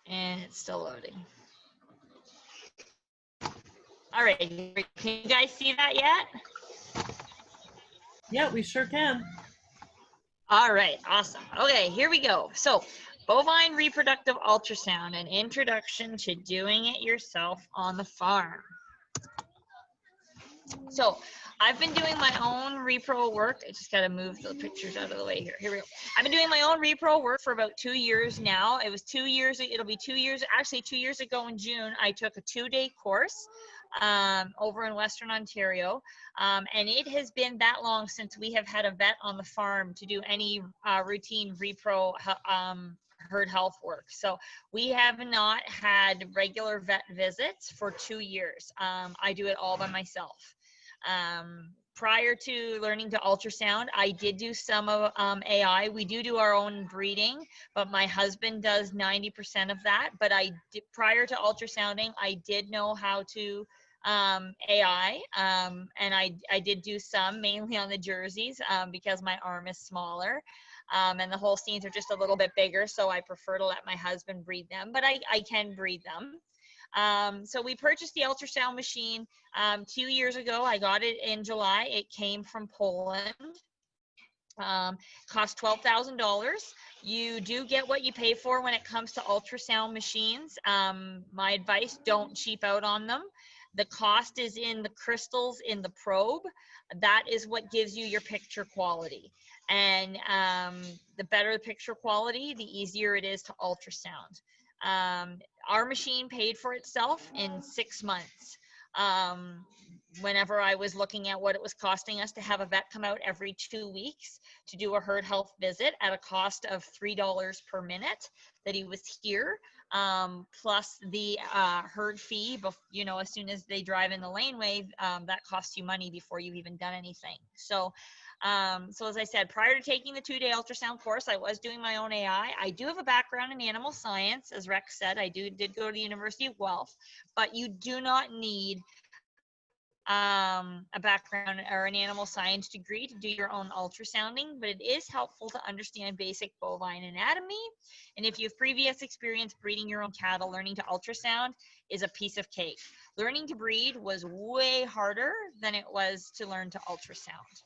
F: And it's still loading. All right. Can you guys see that yet?
B: Yeah, we sure can.
F: All right. Awesome. Okay, here we go. So, bovine reproductive ultrasound, an introduction to doing it yourself on the farm. So I've been doing my own repro work. I just got to move the pictures out of the way here. Here we go. I've been doing my own repro work for about 2 years now. It was 2 years. It'll be 2 years. Actually, 2 years ago in June, I took a 2-day course over in Western Ontario. And it has been that long since we have had a vet on the farm to do any routine repro herd health work. So we have not had regular vet visits for 2 years. I do it all by myself. Prior to learning to ultrasound, I did do some of AI. We do our own breeding, but my husband does 90% of that. But prior to ultrasounding, I did know how to AI, and I did do some, mainly on the jerseys, because my arm is smaller. And the Holsteins are just a little bit bigger, so I prefer to let my husband breed them, but I can breed them. So we purchased the ultrasound machine 2 years ago. I got it in July. It came from Poland. Cost $12,000. You do get what you pay for when it comes to ultrasound machines. My advice, don't cheap out on them. The cost is in the crystals in the probe. That is what gives you your picture quality. And the better the picture quality, the easier it is to ultrasound. Our machine paid for itself in 6 months. Whenever I was looking at what it was costing us to have a vet come out every 2 weeks to do a herd health visit at a cost of $3 per minute that he was here, plus the herd fee, as soon as they drive in the laneway, that costs you money before you've even done anything. So as I said, prior to taking the 2-day ultrasound course, I was doing my own AI. I do have a background in animal science. As Rex said, I did go to the University of Guelph, but you do not need a background or an animal science degree to do your own ultrasounding, but it is helpful to understand basic bovine anatomy. And if you have previous experience breeding your own cattle, learning to ultrasound is a piece of cake. Learning to breed was way harder than it was to learn to ultrasound.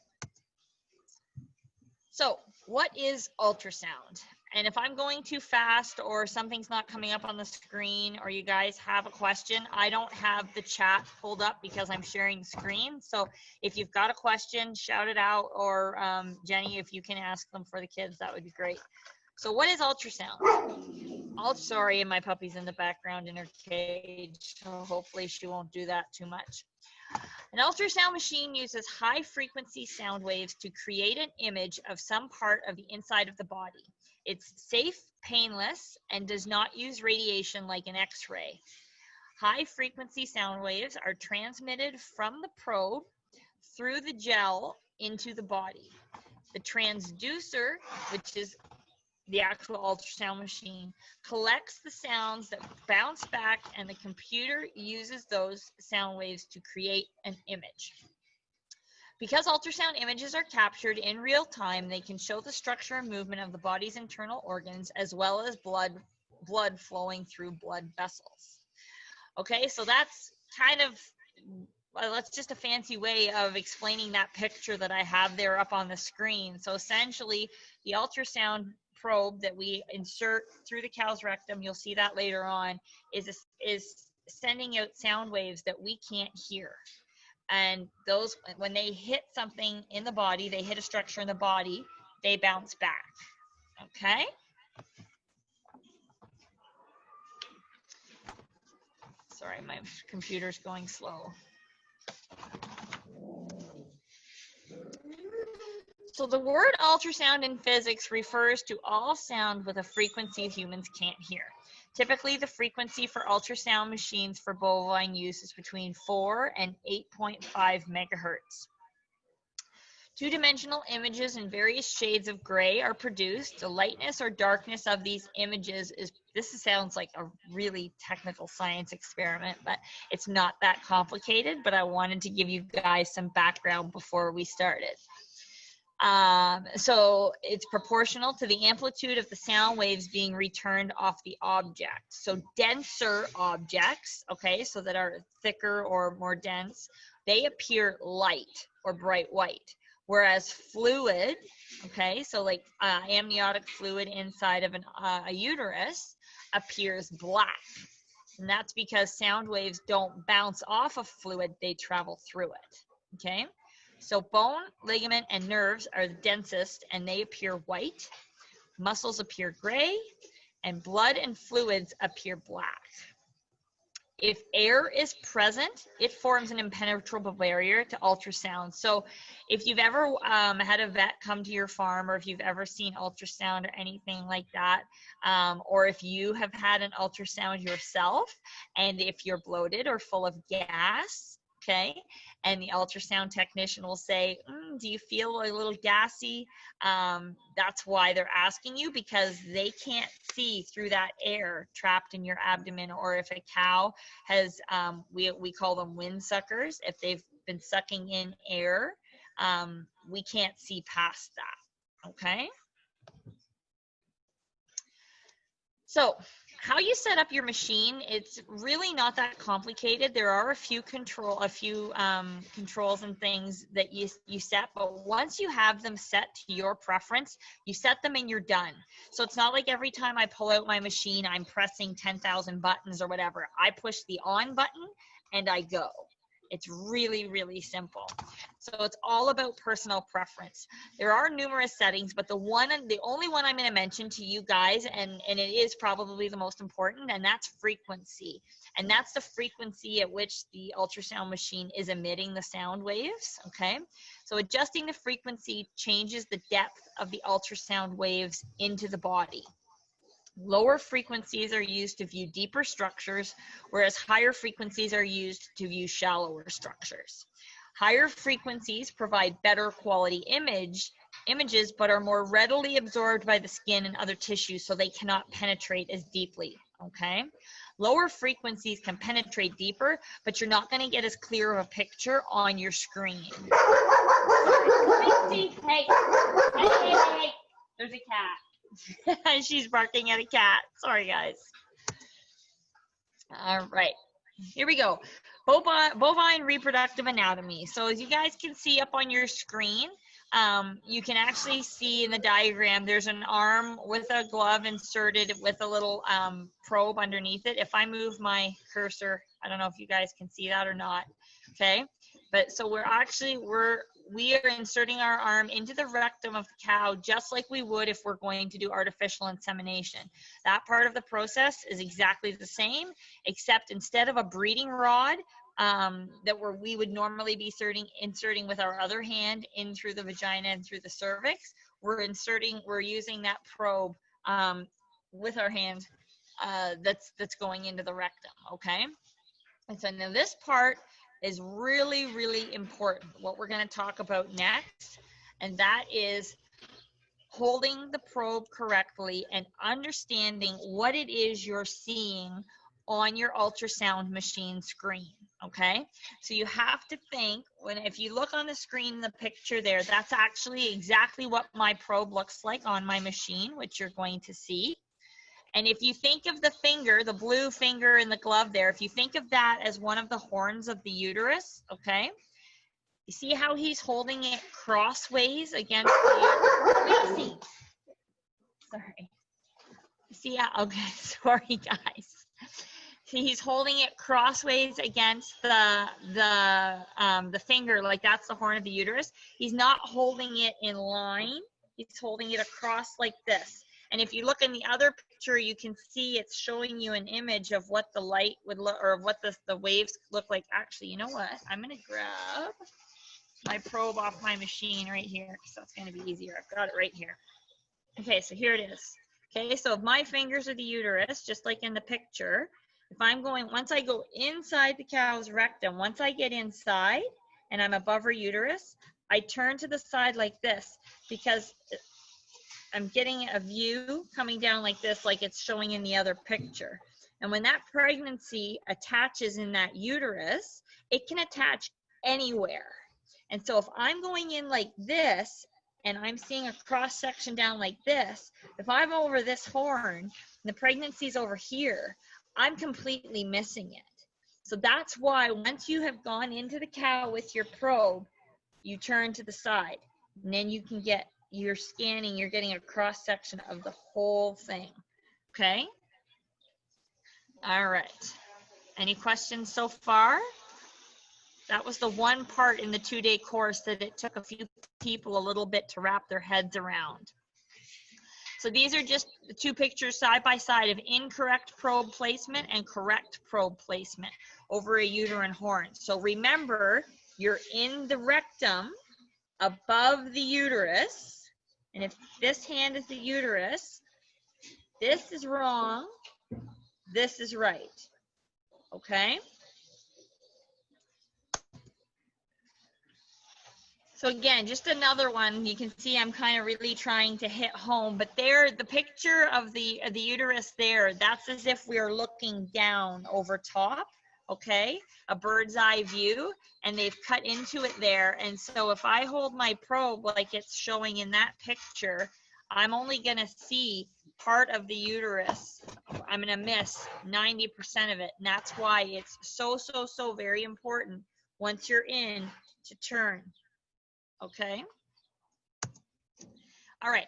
F: So what is ultrasound? And if I'm going too fast or something's not coming up on the screen or you guys have a question, I don't have the chat pulled up because I'm sharing the screen. So if you've got a question, shout it out, or Jenny, if you can ask them for the kids, that would be great. So what is ultrasound? Sorry, my puppy's in the background in her cage, so hopefully she won't do that too much. An ultrasound machine uses high-frequency sound waves to create an image of some part of the inside of the body. It's safe, painless, and does not use radiation like an X-ray. High frequency sound waves are transmitted from the probe through the gel into the body. The transducer, which is the actual ultrasound machine, collects the sounds that bounce back, and the computer uses those sound waves to create an image. Because ultrasound images are captured in real time, they can show the structure and movement of the body's internal organs, as well as blood flowing through blood vessels. Okay, so that's kind of, that's just a fancy way of explaining that picture that I have there up on the screen. So essentially, the ultrasound probe that we insert through the cow's rectum, you'll see that later on, is sending out sound waves that we can't hear. And those, when they hit something in the body, they hit a structure in the body, they bounce back. Okay? Sorry, my computer's going slow. So the word ultrasound in physics refers to all sound with a frequency humans can't hear. Typically, the frequency for ultrasound machines for bovine use is between 4 and 8.5 megahertz. Two-dimensional images in various shades of gray are produced. The lightness or darkness of these images is, this sounds like a really technical science experiment, but it's not that complicated, but I wanted to give you guys some background before we started. So it's proportional to the amplitude of the sound waves being returned off the object. So denser objects, okay, so that are thicker or more dense, they appear light or bright white. Whereas fluid, okay, so like amniotic fluid inside of a uterus appears black. And that's because sound waves don't bounce off of fluid, they travel through it, okay? So bone, ligament, and nerves are the densest, and they appear white. Muscles appear gray, and blood and fluids appear black. If air is present, it forms an impenetrable barrier to ultrasound. So if you've ever had a vet come to your farm, or if you've ever seen ultrasound or anything like that, or if you have had an ultrasound yourself, and if you're bloated or full of gas, okay, and the ultrasound technician will say, do you feel a little gassy? That's why they're asking you, because they can't see through that air trapped in your abdomen. Or if a cow has, we call them wind suckers, if they've been sucking in air, we can't see past that, okay? So how you set up your machine, it's really not that complicated. There are a few controls and things that you set, but once you have them set to your preference, you set them and you're done. So it's not like every time I pull out my machine, I'm pressing 10,000 buttons or whatever. I push the on button and I go. It's really, really simple. So it's all about personal preference. There are numerous settings, but the only one I'm going to mention to you guys, and it is probably the most important, and that's frequency. And that's the frequency at which the ultrasound machine is emitting the sound waves, okay? So adjusting the frequency changes the depth of the ultrasound waves into the body. Lower frequencies are used to view deeper structures, whereas higher frequencies are used to view shallower structures. Higher frequencies provide better quality images, but are more readily absorbed by the skin and other tissues, so they cannot penetrate as deeply, okay? Lower frequencies can penetrate deeper, but you're not going to get as clear of a picture on your screen. Hey, there's a cat. She's barking at a cat. Sorry, guys. All right, here we go. Bovine reproductive anatomy. So as you guys can see up on your screen, you can actually see in the diagram, there's an arm with a glove inserted with a little probe underneath it. If I move my cursor, I don't know if you guys can see that or not, okay? But so we are inserting our arm into the rectum of the cow, just like we would if we're going to do artificial insemination. That part of the process is exactly the same, except instead of a breeding rod we would normally be inserting with our other hand in through the vagina and through the cervix, we're using that probe with our hand that's going into the rectum, okay? And so now this part is really, really important, what we're going to talk about next, and that is holding the probe correctly and understanding what it is you're seeing on your ultrasound machine screen, okay? So you have to think, if you look on the screen, the picture there, that's actually exactly what my probe looks like on my machine, which you're going to see. And if you think of the finger, the blue finger in the glove there, if you think of that as one of the horns of the uterus, okay? You see how he's holding it crossways against the sorry. See how, okay, sorry guys. See, he's holding it crossways against the finger, like that's the horn of the uterus. He's not holding it in line. He's holding it across like this. And if you look in the other picture, you can see it's showing you an image of what the light would look, or what the waves look like. Actually, you know what? I'm going to grab my probe off my machine right here, so it's going to be easier. I've got it right here. Okay, so here it is. Okay, so if my fingers are the uterus, just like in the picture, if I'm going, once I go inside the cow's rectum, once I get inside and I'm above her uterus, I turn to the side like this, because I'm getting a view coming down like this, like it's showing in the other picture. And when that pregnancy attaches in that uterus, it can attach anywhere. And so if I'm going in like this, and I'm seeing a cross section down like this, if I'm over this horn, and the pregnancy's over here, I'm completely missing it. So that's why once you have gone into the cow with your probe, you turn to the side, and then you can get, you're scanning, you're getting a cross section of the whole thing. Okay? All right. Any questions so far? That was the one part in the 2-day course that it took a few people a little bit to wrap their heads around. So these are just the two pictures side by side of incorrect probe placement and correct probe placement over a uterine horn. So remember, you're in the rectum above the uterus. And if this hand is the uterus, this is wrong, this is right, okay? So again, just another one, you can see I'm kind of really trying to hit home, but there, the picture of the uterus there, that's as if we are looking down over top, okay? A bird's eye view, and they've cut into it there. And so if I hold my probe like it's showing in that picture, I'm only gonna see part of the uterus. I'm gonna miss 90% of it. And that's why it's so very important once you're in to turn, okay? All right,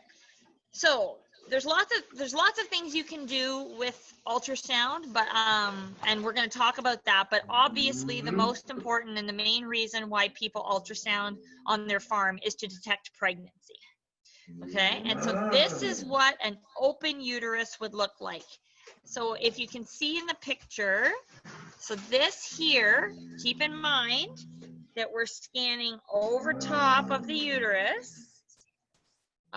F: so there's lots of things you can do with ultrasound, but and we're going to talk about that, but obviously the most important and the main reason why people ultrasound on their farm is to detect pregnancy. Okay, and so this is what an open uterus would look like. So if you can see in the picture, so this here, keep in mind that we're scanning over top of the uterus,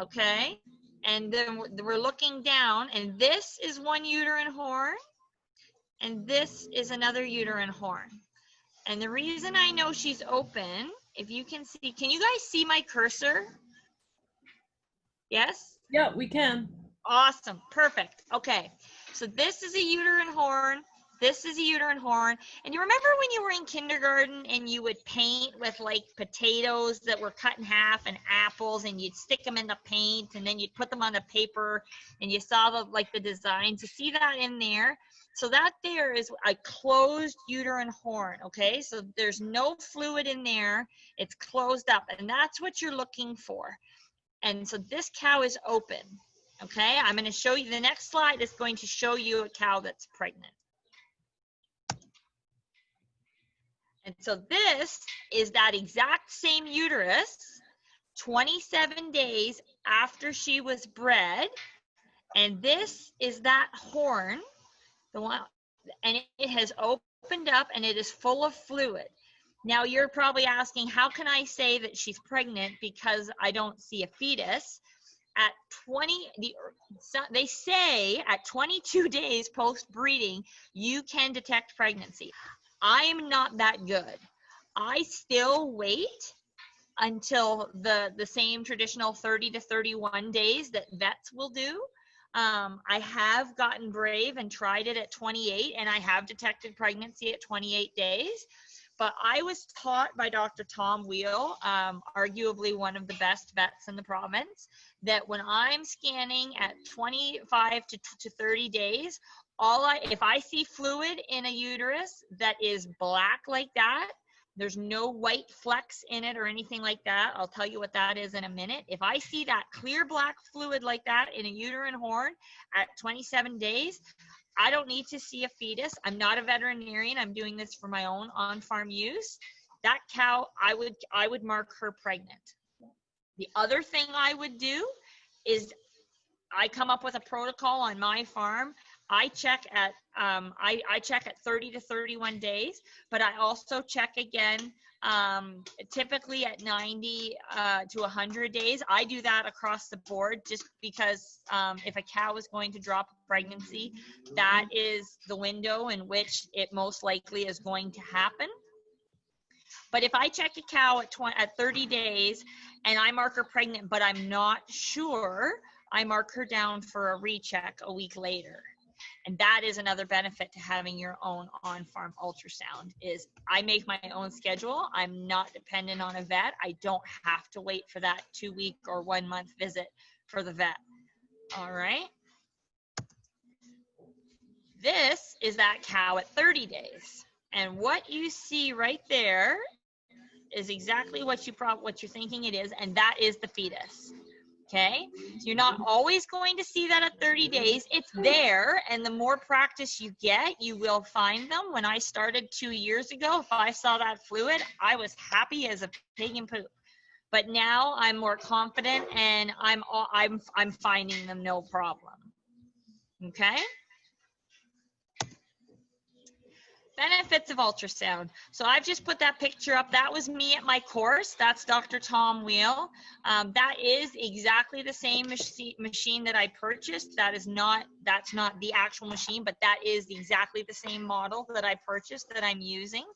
F: okay? And then we're looking down, and this is one uterine horn, and this is another uterine horn. And the reason I know she's open, if you can see, can you guys see my cursor? Yes?
B: Yeah, we can.
F: Awesome, perfect. Okay, so this is a uterine horn, this is a uterine horn. And you remember when you were in kindergarten and you would paint with like potatoes that were cut in half and apples, and you'd stick them in the paint and then you'd put them on the paper and you saw the like the designs? You see that in there? So that there is a closed uterine horn, okay? So there's no fluid in there, it's closed up, and that's what you're looking for. And so this cow is open, okay? I'm going to show you, the next slide is going to show you a cow that's pregnant. And so this is that exact same uterus 27 days after she was bred. And this is that horn, the one, and it has opened up and it is full of fluid. Now you're probably asking, how can I say that she's pregnant because I don't see a fetus? at they say at 22 days post-breeding, you can detect pregnancy. I'm not that good. I still wait until the same traditional 30 to 31 days that vets will do. I have gotten brave and tried it at 28, and I have detected pregnancy at 28 days. But I was taught by Dr. Tom Wheel, arguably one of the best vets in the province, that when I'm scanning at 25 to 30 days, if I see fluid in a uterus that is black like that, there's no white flecks in it or anything like that. I'll tell you what that is in a minute. If I see that clear black fluid like that in a uterine horn at 27 days, I don't need to see a fetus. I'm not a veterinarian. I'm doing this for my own on-farm use. That cow, I would mark her pregnant. The other thing I would do is I come up with a protocol on my farm. I check at I check at 30 to 31 days, but I also check again typically at 90 to 100 days. I do that across the board just because if a cow is going to drop a pregnancy, that is the window in which it most likely is going to happen. But if I check a cow at 30 days and I mark her pregnant, but I'm not sure, I mark her down for a recheck a week later. And that is another benefit to having your own on-farm ultrasound is I make my own schedule. I'm not dependent on a vet. I don't have to wait for that 2-week or 1-month visit for the vet. All right. This is that cow at 30 days. And what you see right there is exactly what you're thinking it is, and that is the fetus. Okay, so you're not always going to see that at 30 days. It's there, and the more practice you get, you will find them. When I started 2 years ago, if I saw that fluid, I was happy as a pig in poop. But now I'm more confident, and I'm finding them no problem. Okay. Benefits of ultrasound. So I've just put that picture up. That was me at my course. That's Dr. Tom Wheel. That is exactly the same machine that I purchased. That's not the actual machine, but that is exactly the same model that I purchased that I'm using.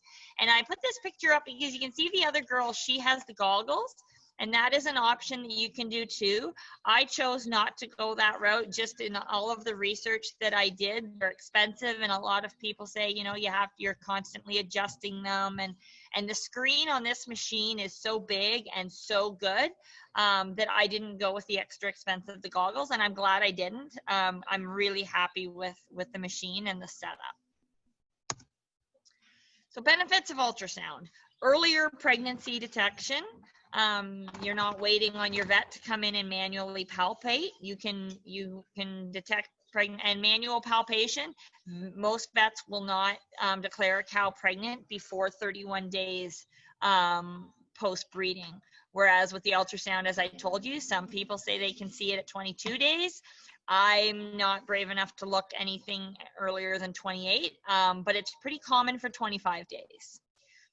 F: And I put this picture up because you can see the other girl, she has the goggles. And that is an option that you can do too. I chose not to go that route just in all of the research that I did. They're expensive, and a lot of people say, you know, you're constantly adjusting them. And the screen on this machine is so big and so good that I didn't go with the extra expense of the goggles, and I'm glad I didn't. I'm really happy with the machine and the setup. So benefits of ultrasound. Earlier pregnancy detection. You're not waiting on your vet to come in and manually palpate. You can detect pregnant and manual palpation. Most vets will not declare a cow pregnant before 31 days post-breeding. Whereas with the ultrasound, as I told you, some people say they can see it at 22 days. I'm not brave enough to look anything earlier than 28, but it's pretty common for 25 days.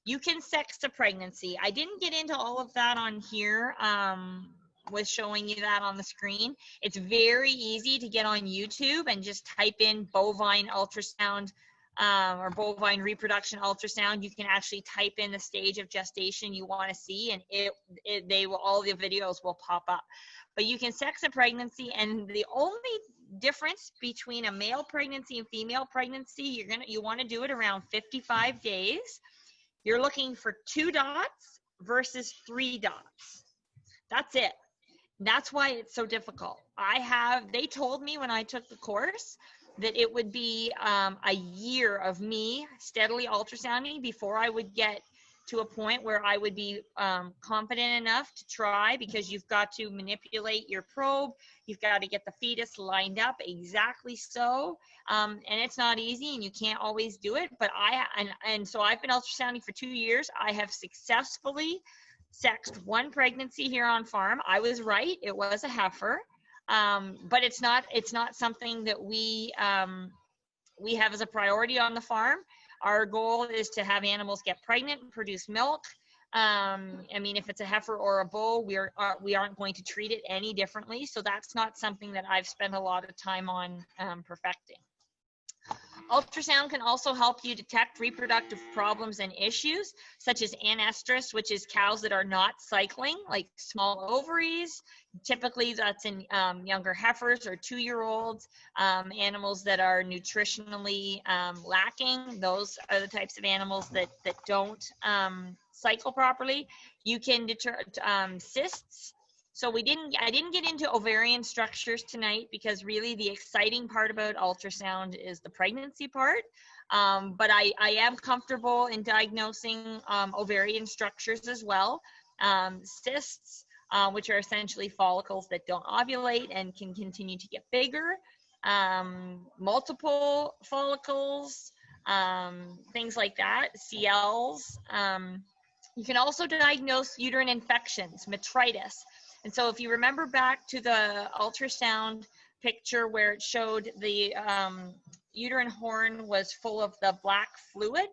F: You can sex a pregnancy. I didn't get into all of that on here with showing you that on the screen. It's very easy to get on YouTube and just type in bovine ultrasound or bovine reproduction ultrasound. You can actually type in the stage of gestation you want to see, and all the videos will pop up. But you can sex a pregnancy, and the only difference between a male pregnancy and female pregnancy, you want to do it around 55 days. You're looking for 2 dots versus 3 dots. That's it. That's why it's so difficult. They told me when I took the course that it would be a year of me steadily ultrasounding before I would get to a point where I would be confident enough to try, because you've got to manipulate your probe. You've got to get the fetus lined up exactly so. And it's not easy, and you can't always do it. But so I've been ultrasounding for 2 years. I have successfully sexed 1 pregnancy here on farm. I was right. It was a heifer. But it's not something that we have as a priority on the farm. Our goal is to have animals get pregnant and produce milk. I mean, if it's a heifer or a bull, we aren't going to treat it any differently. So that's not something that I've spent a lot of time on perfecting. Ultrasound can also help you detect reproductive problems and issues, such as anestrus, which is cows that are not cycling, like small ovaries. Typically, that's in younger heifers or 2-year-olds, animals that are nutritionally lacking. Those are the types of animals that don't cycle properly. You can detect cysts. So I didn't get into ovarian structures tonight because really the exciting part about ultrasound is the pregnancy part. But I am comfortable in diagnosing ovarian structures as well. Cysts, which are essentially follicles that don't ovulate and can continue to get bigger. Multiple follicles, things like that, CLs. You can also diagnose uterine infections, metritis. And so if you remember back to the ultrasound picture where it showed the uterine horn was full of the black fluid,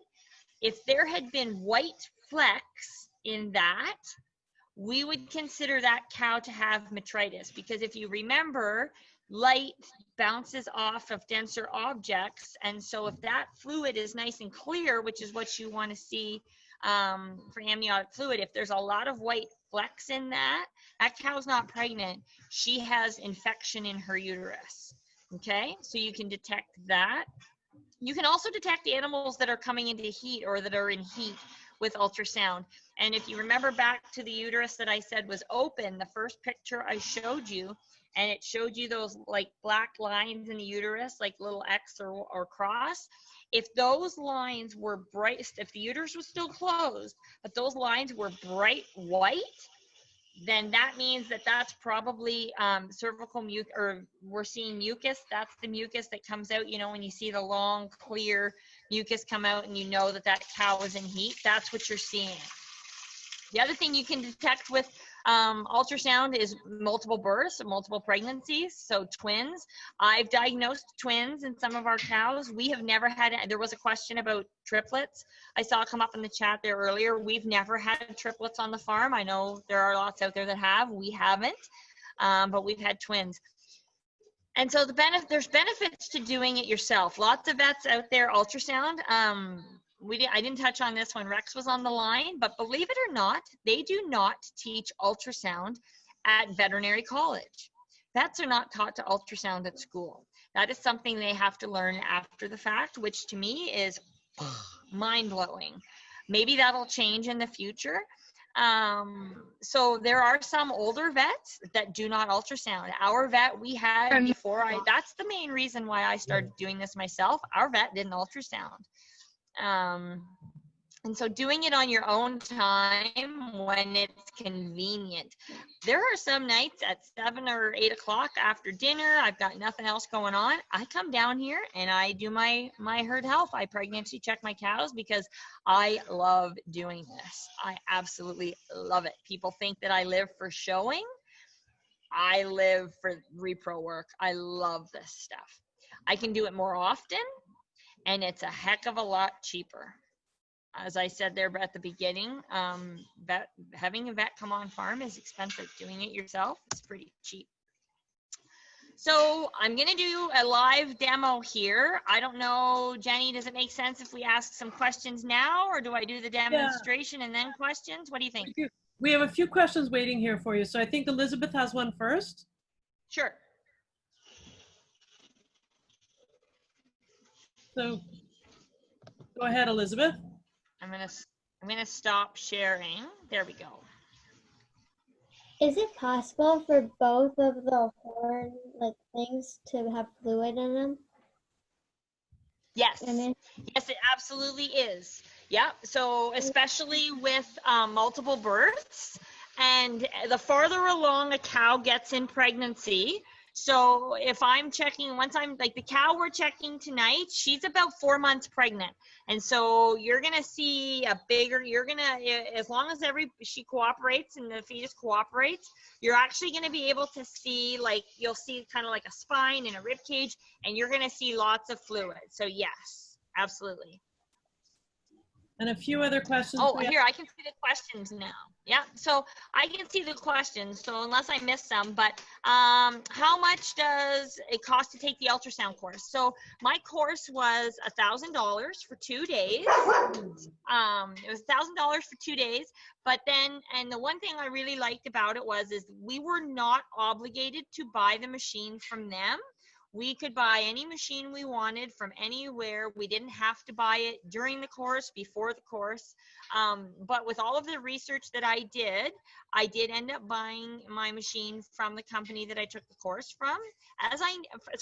F: if there had been white flecks in that, we would consider that cow to have metritis, because if you remember, light bounces off of denser objects, and so if that fluid is nice and clear, which is what you want to see for amniotic fluid, if there's a lot of white flecks in that cow's not pregnant. She has infection in her uterus. Okay, so you can detect that. You can also detect animals that are coming into heat or that are in heat with ultrasound. And if you remember back to the uterus that I said was open, the first picture I showed you, and it showed you those like black lines in the uterus, like little X or cross. If those lines were bright, if the uterus was still closed, but those lines were bright white, then that means that that's probably cervical mucus, or we're seeing mucus. That's the mucus that comes out, you know, when you see the long, clear mucus come out and you know that that cow is in heat, that's what you're seeing. The other thing you can detect with ultrasound is multiple births, multiple pregnancies, so twins. I've diagnosed twins in some of our cows. We have never had, there was a question about triplets. I saw it come up in the chat there earlier. We've never had triplets on the farm. I know there are lots out there that have. We haven't, but we've had twins. And so there's benefits to doing it yourself. Lots of vets out there, ultrasound. I didn't touch on this when Rex was on the line, but believe it or not, they do not teach ultrasound at veterinary college. Vets are not taught to ultrasound at school. That is something they have to learn after the fact, which to me is mind-blowing. Maybe that'll change in the future. So there are some older vets that do not ultrasound. Our vet we had before that's the main reason why I started doing this myself. Our vet didn't ultrasound. And so doing it on your own time when it's convenient. There are some nights at 7 or 8 o'clock after dinner, I've got nothing else going on. I come down here and I do my herd health. I pregnancy check my cows because I love doing this. I absolutely love it. People think that I live for showing. I live for repro work. I love this stuff. I can do it more often. And it's a heck of a lot cheaper. As I said there at the beginning, having a vet come on farm is expensive. Doing it yourself is pretty cheap. So I'm going to do a live demo here. I don't know, Jenny, does it make sense if we ask some questions now, or do I do the demonstration and then questions? What do you think?
B: We have a few questions waiting here for you. So I think Elizabeth has one first.
F: Sure.
B: So go ahead, Elizabeth.
F: I'm gonna stop sharing. There we go.
D: Is it possible for both of the horn things to have fluid in them?
F: Yes. Yes, it absolutely is. Yeah. So especially with multiple births, and the farther along a cow gets in pregnancy. So if I'm checking, once I'm like the cow we're checking tonight, she's about 4 months pregnant. And so you're going to see a bigger, as long as she cooperates and the fetus cooperates, you're actually going to be able to see, you'll see kind of like a spine and a rib cage, and you're going to see lots of fluid. So yes, absolutely.
B: And a few other questions.
F: Oh, here, I can see the questions now. Yeah, so I can see the questions, so unless I missed some, but how much does it cost to take the ultrasound course? So my course was $1,000 for 2 days. It was $1,000 for 2 days, but then, and the one thing I really liked about it is we were not obligated to buy the machine from them. We could buy any machine we wanted from anywhere. We didn't have to buy it during the course, before the course. But with all of the research that I did end up buying my machine from the company that I took the course from. As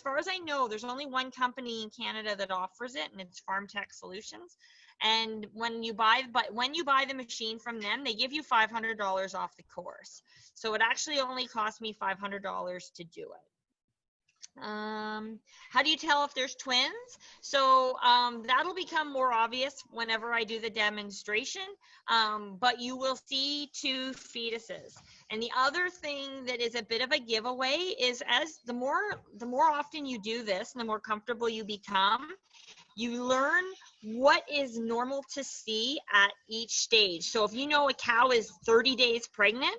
F: far as I know, there's only one company in Canada that offers it, and it's Farm Tech Solutions. And when you buy the machine from them, they give you $500 off the course. So it actually only cost me $500 to do it. How do you tell if there's twins? So that'll become more obvious whenever I do the demonstration, but you will see 2 fetuses. And the other thing that is a bit of a giveaway is the more often you do this and the more comfortable you become, you learn what is normal to see at each stage. So if you know a cow is 30 days pregnant,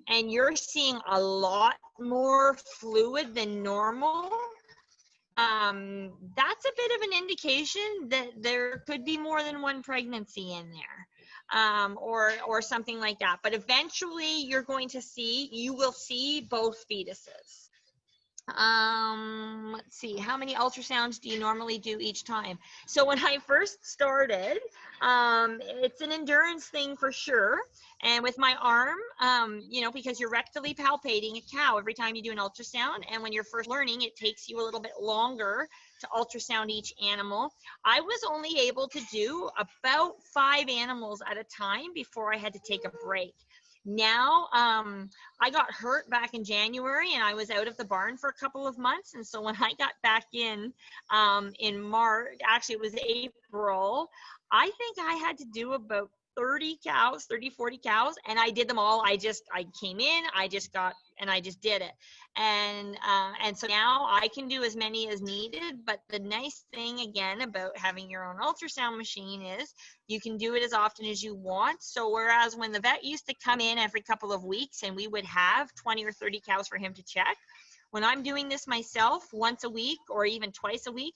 F: and you're seeing a lot more fluid than normal, that's a bit of an indication that there could be more than one pregnancy in there, or something like that. But eventually you will see both fetuses. Let's see, how many ultrasounds do you normally do each time? So when I first started, it's an endurance thing for sure. And with my arm, because you're rectally palpating a cow every time you do an ultrasound. And when you're first learning, it takes you a little bit longer to ultrasound each animal. I was only able to do about 5 animals at a time before I had to take a break. Now, I got hurt back in January and I was out of the barn for a couple of months. And so when I got back in March, actually it was April, I think I had to do about 40 cows, and I did them all. I came in, I just did it. And so now I can do as many as needed, but the nice thing again about having your own ultrasound machine is you can do it as often as you want. So whereas when the vet used to come in every couple of weeks and we would have 20 or 30 cows for him to check, when I'm doing this myself once a week or even twice a week,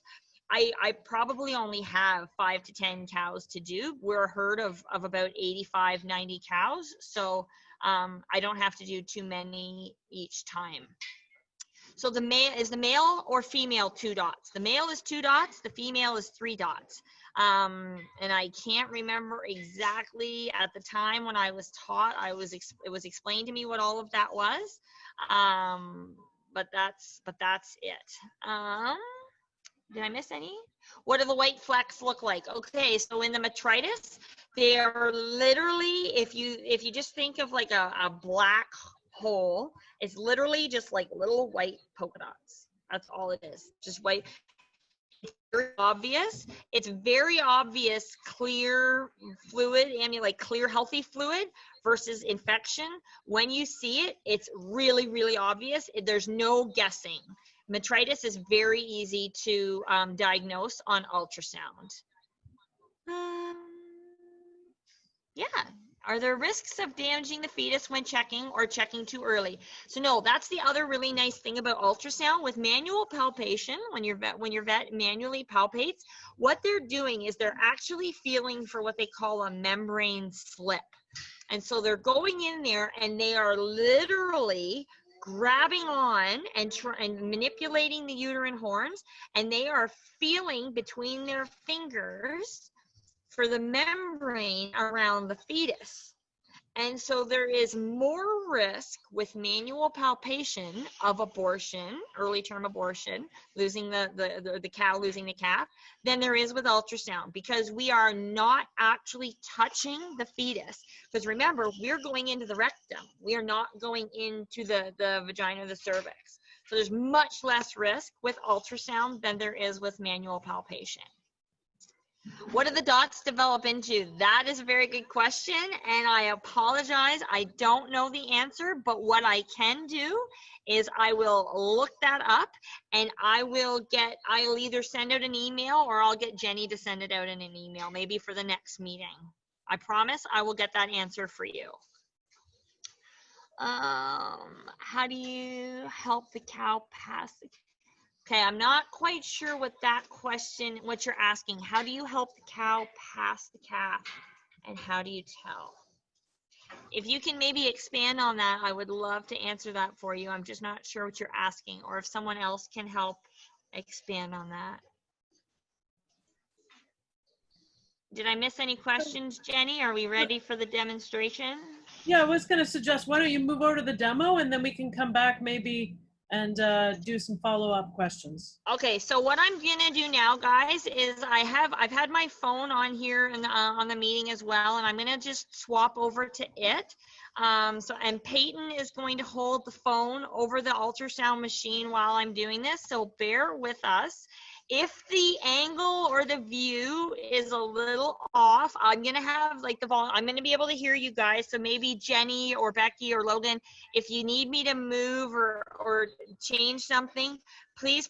F: I probably only have 5 to 10 cows to do. We're a herd of about 85, 90 cows. So I don't have to do too many each time. So the male or female 2 dots? The male is 2 dots, the female is 3 dots. And I can't remember exactly at the time when I was taught, it was explained to me what all of that was. But that's it. Did I miss any? What do the white flecks look like? Okay, so in the metritis, they are literally, if you just think of like a black hole, it's literally just like little white polka dots. That's all it is, just white. It's very obvious. It's very obvious clear fluid, like clear healthy fluid versus infection. When you see it, it's really, really obvious. There's no guessing. Metritis is very easy to diagnose on ultrasound. Yeah. Are there risks of damaging the fetus when checking or checking too early? So no, that's the other really nice thing about ultrasound. With manual palpation, when your vet manually palpates, what they're doing is they're actually feeling for what they call a membrane slip. And so they're going in there and they are literally grabbing on and manipulating the uterine horns, and they are feeling between their fingers for the membrane around the fetus. And so there is more risk with manual palpation of abortion, early term abortion, losing the cow losing the calf, than there is with ultrasound, because we are not actually touching the fetus. Because remember, we're going into the rectum. We are not going into the vagina or the cervix. So there's much less risk with ultrasound than there is with manual palpation. What do the dots develop into? That is a very good question, and I apologize. I don't know the answer, but what I can do is I will look that up, and I'll either send out an email or I'll get Jenny to send it out in an email, maybe for the next meeting. I promise I will get that answer for you. How do you help the cow pass the... Okay, I'm not quite sure what you're asking. How do you help the cow pass the calf? And how do you tell? If you can maybe expand on that, I would love to answer that for you. I'm just not sure what you're asking, or if someone else can help expand on that. Did I miss any questions, Jenny? Are we ready for the demonstration?
B: Yeah, I was going to suggest, why don't you move over to the demo and then we can come back maybe and do some follow-up questions.
F: Okay, so what I'm gonna do now, guys, is I've had my phone on here and on the meeting as well, and I'm gonna just swap over to it. And Peyton is going to hold the phone over the ultrasound machine while I'm doing this, so bear with us. If the angle or the view is a little off, I'm gonna have like I'm gonna be able to hear you guys. So maybe Jenny or Becky or Logan, if you need me to move or change something, please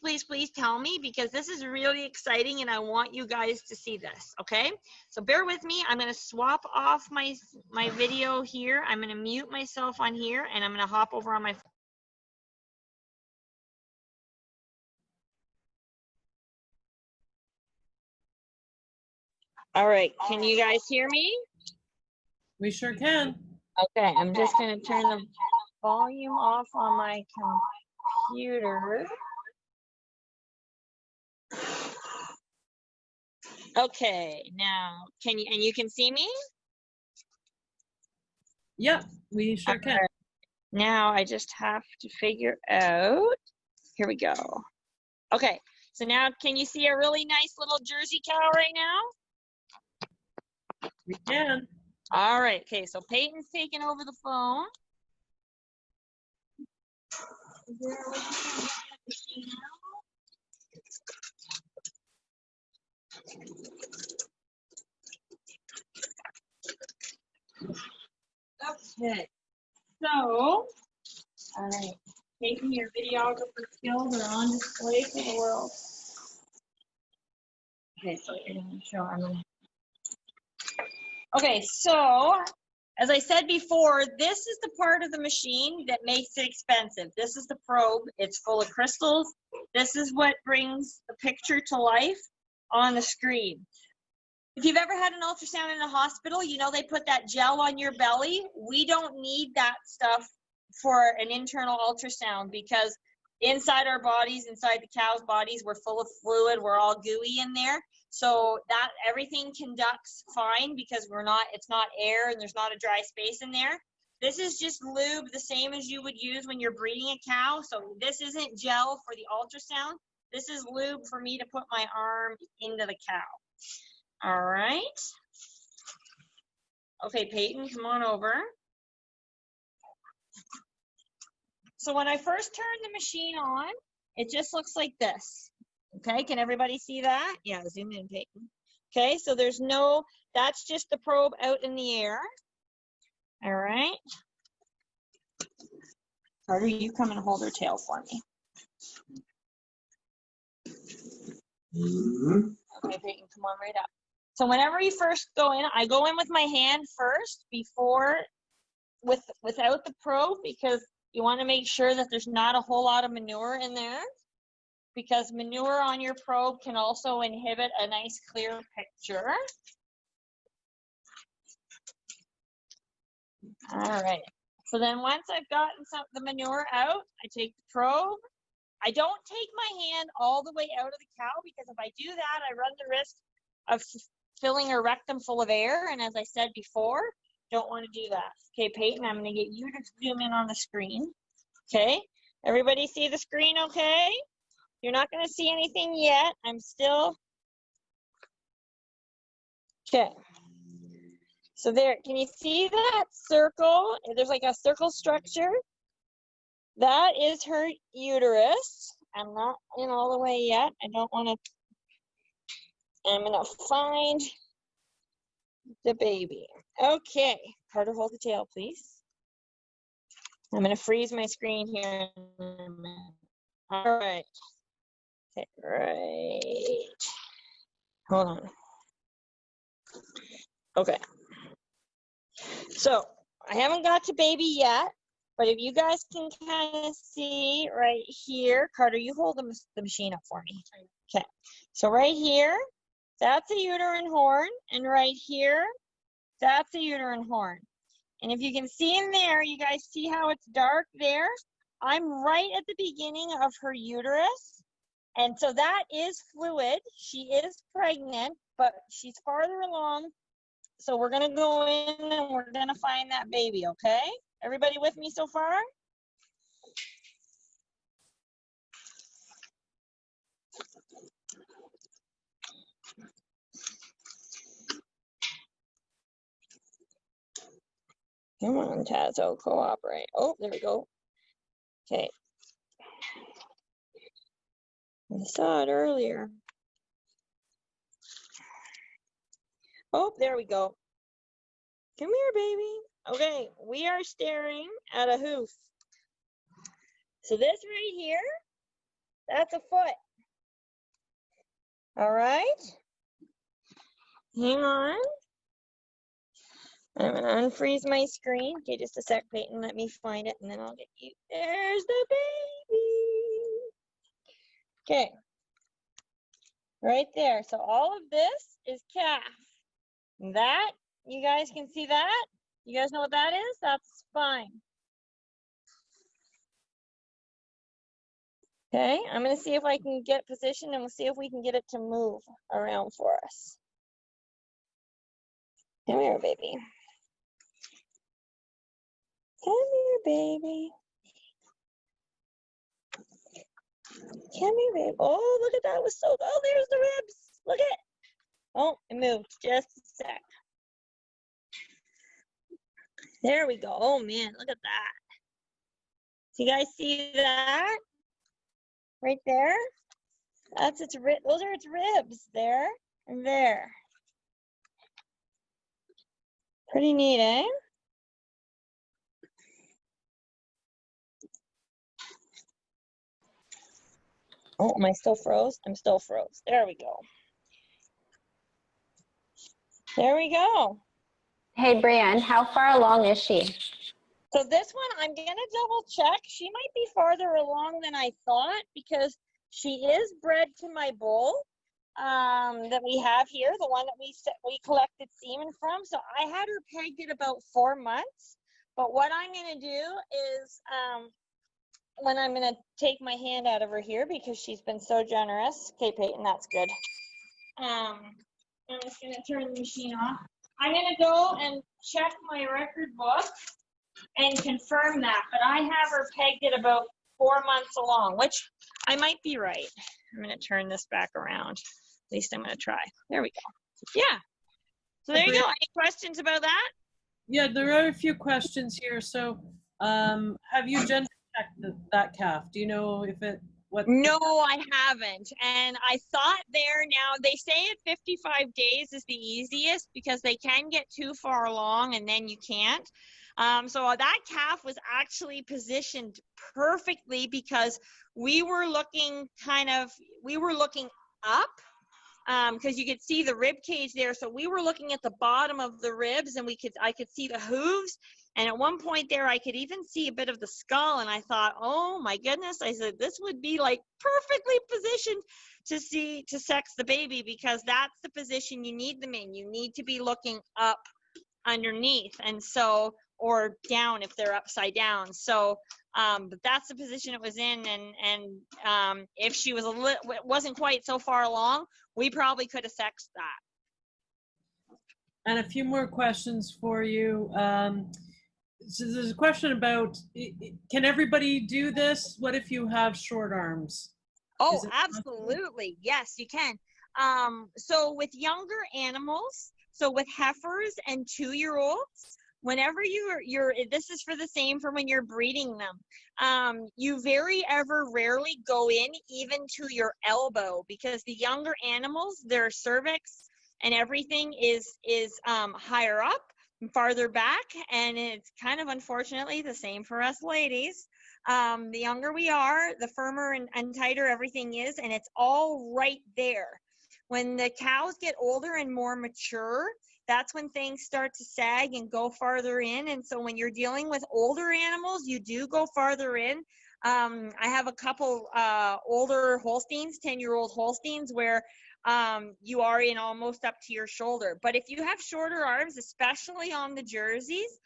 F: tell me, because this is really exciting and I want you guys to see this. Okay, so bear with me. I'm gonna swap off my video here. I'm gonna mute myself on here, and I'm gonna hop over on my phone. All right, can you guys hear me?
B: We sure can.
F: Okay, I'm just going to turn the volume off on my computer. Okay, now, you can see me?
B: Yep, we sure can.
F: Right. Now I just have to figure out, here we go. Okay, so now can you see a really nice little Jersey cow right now?
B: We can.
F: All right, okay, so Peyton's taking over the phone. Okay, so, all right, Peyton, your videographer skills are on display for the world. Okay, so you're going to show, okay, so as I said before, this is the part of the machine that makes it expensive. This is the probe. It's full of crystals. This is what brings the picture to life on the screen. If you've ever had an ultrasound in a hospital, you know they put that gel on your belly. We don't need that stuff for an internal ultrasound, because inside our bodies, inside the cow's bodies, we're full of fluid. We're all gooey in there. So that everything conducts fine, because it's not air and there's not a dry space in there. This is just lube, the same as you would use when you're breeding a cow. So this isn't gel for the ultrasound. This is lube for me to put my arm into the cow. All right. Okay, Peyton, come on over. So when I first turned the machine on, it just looks like this. Okay, can everybody see that? Yeah, zoom in, Peyton. Okay, so that's just the probe out in the air. All right. Carter, you come and hold her tail for me. Okay, Peyton, come on right up. So whenever you first go in, I go in with my hand first without the probe, because you want to make sure that there's not a whole lot of manure in there, because manure on your probe can also inhibit a nice clear picture. All right. So then once I've gotten the manure out, I take the probe. I don't take my hand all the way out of the cow, because if I do that, I run the risk of filling her rectum full of air. And as I said before, don't want to do that. Okay, Peyton, I'm going to get you to zoom in on the screen. Okay, everybody see the screen okay? You're not going to see anything yet. I'm still. Okay. So there, can you see that circle? There's like a circle structure. That is her uterus. I'm not in all the way yet. I don't want to. I'm gonna find the baby. Okay, Carter, hold the tail, please. I'm gonna freeze my screen here in a minute. All right. Okay, right. Hold on. Okay. So I haven't got to baby yet, but if you guys can kind of see right here, Carter, you hold the machine up for me. Okay. So right here, that's a uterine horn, and right here, that's a uterine horn. And if you can see in there, you guys see how it's dark there? I'm right at the beginning of her uterus. And so that is fluid. She is pregnant, but she's farther along. So we're going to go in and we're going to find that baby, okay? Everybody with me so far? Come on, Tazo, cooperate. Oh, there we go. Okay. I saw it earlier. Oh, there we go. Come here, baby. Okay, we are staring at a hoof. So this right here, that's a foot. All right. Hang on. I'm gonna unfreeze my screen. Okay, just a sec, Peyton. Let me find it and then I'll get you. There's the baby. Okay. Right there. So all of this is calf. That, you guys can see that? You guys know what that is? That's spine. Okay, I'm gonna see if I can get position and we'll see if we can get it to move around for us. Come here, baby. Come here, baby. Come here, baby. Oh, look at that. It was so, oh, there's the ribs. Look at it. Oh, it moved. Just a sec. There we go. Oh, man, look at that. Do you guys see that? Right there? That's its rib. Those are its ribs there and there. Pretty neat, eh? Oh, am I still froze? I'm still froze. There we go. There we go.
G: Hey, Brianne, how far along is she?
F: So this one, I'm going to double check. She might be farther along than I thought because she is bred to my bull that we have here, the one that we collected semen from. So I had her pegged at about 4 months. But what I'm going to do is when I'm going to take my hand out of her here because she's been so generous. Okay, Peyton, that's good. I'm just going to turn the machine off. I'm going to go and check my record book and confirm that, but I have her pegged at about 4 months along, which I might be right. I'm going to turn this back around. At least I'm going to try. There we go. Yeah. So there you go. Any questions about that?
B: Yeah, there are a few questions here. So have you gender checked that calf? Do you know if it, what?
F: No, I haven't. And I thought there now, they say at 55 days is the easiest because they can get too far along and then you can't. So that calf was actually positioned perfectly because we were looking up because you could see the rib cage there. So we were looking at the bottom of the ribs and I could see the hooves. And at one point there, I could even see a bit of the skull. And I thought, oh my goodness, I said, this would be like perfectly positioned to sex the baby because that's the position you need them in. You need to be looking up underneath. And so, or down if they're upside down. So, but that's the position it was in. And if she was wasn't quite so far along, we probably could have sexed that.
B: And a few more questions for you. So there's a question about, can everybody do this? What if you have short arms?
F: Oh, absolutely. Yes, you can. So with younger animals, so with heifers and 2-year-olds,
H: whenever this is for the same for when you're breeding them. You very ever rarely go in even to your elbow, because the younger animals, their cervix and everything is higher up and farther back, and it's kind of unfortunately the same for us ladies. The younger we are, the firmer and tighter everything is, and it's all right there. When the cows get older and more mature, that's when things start to sag and go farther in. And so when you're dealing with older animals, you do go farther in. I have a couple older Holsteins, 10-year-old Holsteins, where you are in almost up to your shoulder. But if you have shorter arms, especially on the Jerseys,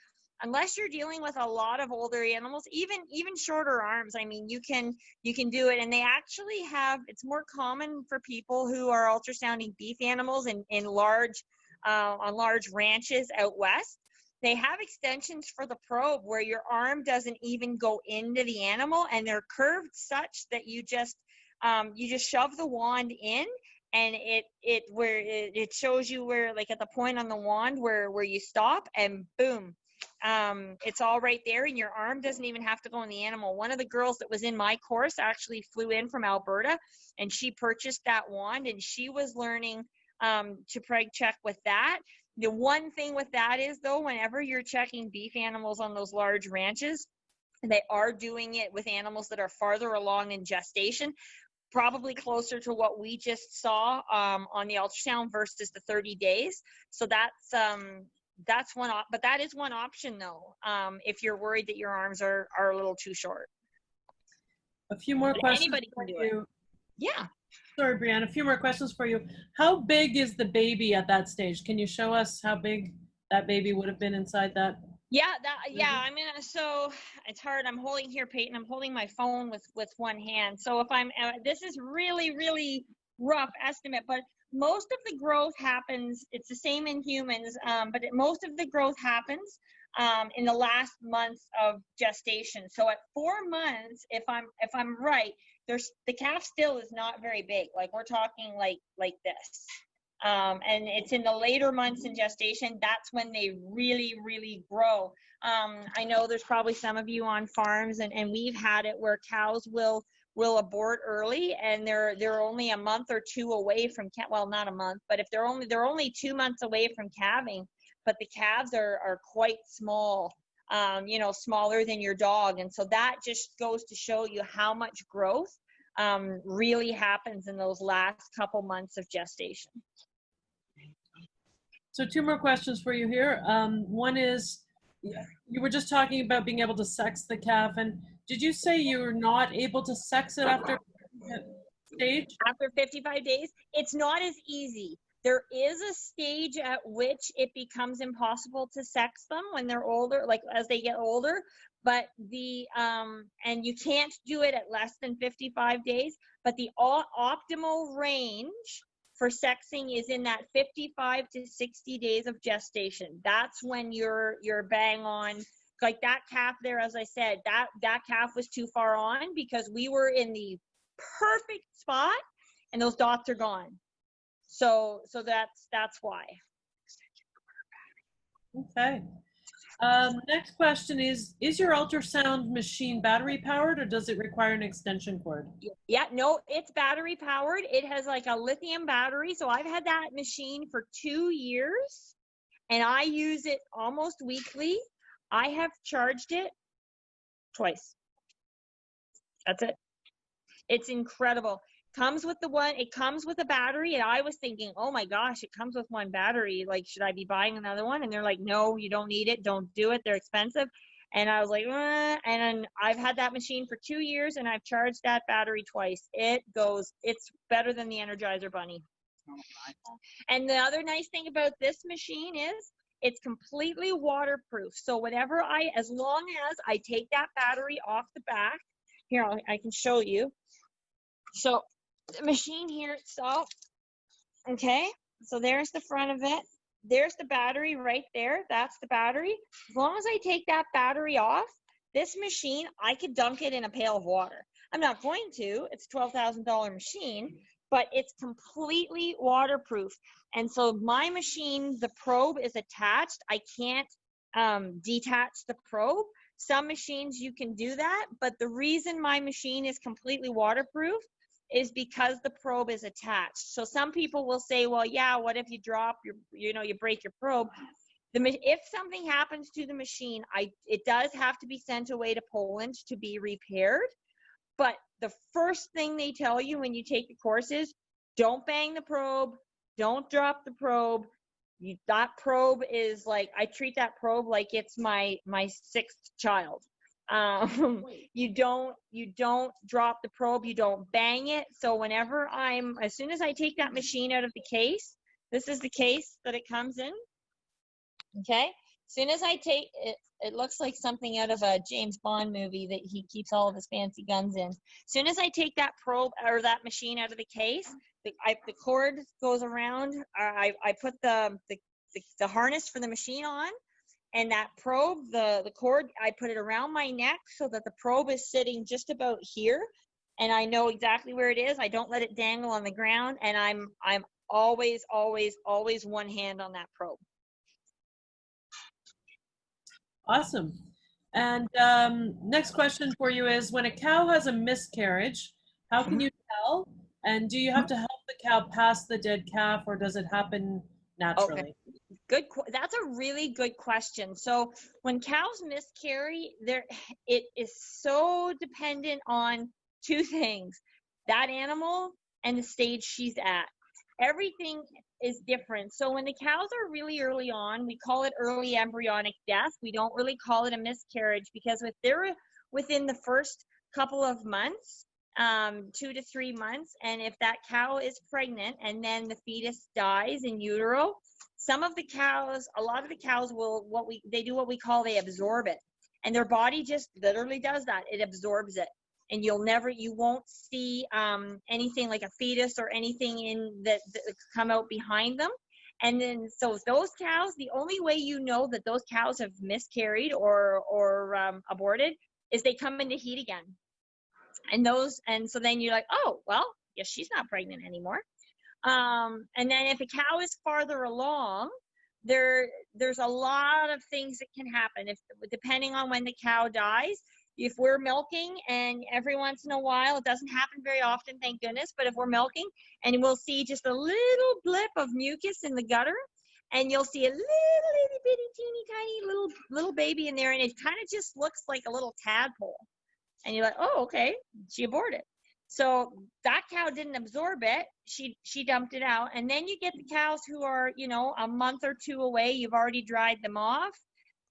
H: unless you're dealing with a lot of older animals, even shorter arms, I mean, you can do it. And they actually have, it's more common for people who are ultrasounding beef animals in large, on large ranches out west. They have extensions for the probe where your arm doesn't even go into the animal, and they're curved such that you just shove the wand in, and it shows you where, like at the point on the wand where you stop, and boom, it's all right there, and your arm doesn't even have to go in the animal. One of the girls that was in my course actually flew in from Alberta, and she purchased that wand, and she was learning to preg check with that. The one thing with that is, though, whenever you're checking beef animals on those large ranches, they are doing it with animals that are farther along in gestation, probably closer to what we just saw on the ultrasound versus the 30 days. So that's one, but that is one option though, if you're worried that your arms are a little too short.
B: A few more questions.
H: Anybody can do it. Yeah.
B: Sorry, Brianne, a few more questions for you. How big is the baby at that stage? Can you show us how big that baby would have been inside that?
H: Yeah, I mean, so it's hard. I'm holding here, Peyton. I'm holding my phone with one hand. So if this is really, really rough estimate, but most of the growth happens, it's the same in humans, but most of the growth happens in the last month of gestation. So at 4 months, if I'm right, the calf still is not very big. Like we're talking like this. And it's in the later months in gestation, that's when they really, really grow. I know there's probably some of you on farms, and we've had it where cows will abort early, and they're only a month or two away from well, not a month, but if they're only 2 months away from calving, but the calves are quite small, smaller than your dog. And so that just goes to show you how much growth really happens in those last couple months of gestation.
B: So 2 more questions for you here. One is, you were just talking about being able to sex the calf, and did you say you're not able to sex it after stage?
H: After 55 days, it's not as easy. There is a stage at which it becomes impossible to sex them when they're older, like as they get older, but and you can't do it at less than 55 days, but the optimal range for sexing is in that 55 to 60 days of gestation. That's when you're bang on. Like that calf there, as I said, that calf was too far on because we were in the perfect spot and those dots are gone. So that's why.
B: Okay. Next question is your ultrasound machine battery powered, or does it require an extension cord?
H: Yeah, no, it's battery powered. It has like a lithium battery. So I've had that machine for 2 years and I use it almost weekly. I have charged it twice. That's it. It's incredible. It comes with a battery, and I was thinking, oh my gosh, it comes with one battery. Like, should I be buying another one? And they're like, no, you don't need it. Don't do it. They're expensive. And I was like, and then I've had that machine for 2 years, and I've charged that battery twice. It's better than the Energizer Bunny. And the other nice thing about this machine is it's completely waterproof. So as long as I take that battery off the back, here, I can show you. So the machine here itself, okay, so there's the front of it. There's the battery right there. That's the battery. As long as I take that battery off, this machine, I could dunk it in a pail of water. I'm not going to. It's a $12,000 machine, but it's completely waterproof. And so my machine, the probe is attached. I can't detach the probe. Some machines you can do that, but the reason my machine is completely waterproof is because the probe is attached. So some people will say, well, yeah, what if you drop your, you break your probe? If something happens to the machine, it does have to be sent away to Poland to be repaired. But the first thing they tell you when you take the course is, don't bang the probe, don't drop the probe. That probe is like, I treat that probe like it's my sixth child. You don't drop the probe, you don't bang it. So as soon as I take that machine out of the case, this is the case that it comes in. Okay. As soon as I take it, it looks like something out of a James Bond movie that he keeps all of his fancy guns in. As soon as I take that probe or that machine out of the case, the cord goes around. I put the harness for the machine on, and that probe, the cord, I put it around my neck so that the probe is sitting just about here, and I know exactly where it is. I don't let it dangle on the ground, and I'm always one hand on that probe.
B: Awesome. And next question for you is, when a cow has a miscarriage, how can you tell? And do you have to help the cow pass the dead calf, or does it happen naturally?
H: Okay. That's a really good question. So when cows miscarry, it is so dependent on two things: that animal and the stage she's at. Everything is different. So when the cows are really early on, we call it early embryonic death. We don't really call it a miscarriage, because if they're within the first couple of months, 2 to 3 months, and if that cow is pregnant and then the fetus dies in utero, a lot of the cows they absorb it, and their body just literally does that. It absorbs it. And you won't see anything like a fetus or anything in that come out behind them. And then, so those cows, the only way you know that those cows have miscarried or aborted is they come into heat again. And so then you're like, oh, well, yes, she's not pregnant anymore. And then if a cow is farther along, there's a lot of things that can happen depending on when the cow dies. If we're milking, and every once in a while, it doesn't happen very often, thank goodness, but if we're milking and we'll see just a little blip of mucus in the gutter, and you'll see a little itty bitty teeny tiny little baby in there, and it kind of just looks like a little tadpole. And you're like, oh, okay, she aborted. So that cow didn't absorb it. She dumped it out. And then you get the cows who are, a month or two away. You've already dried them off.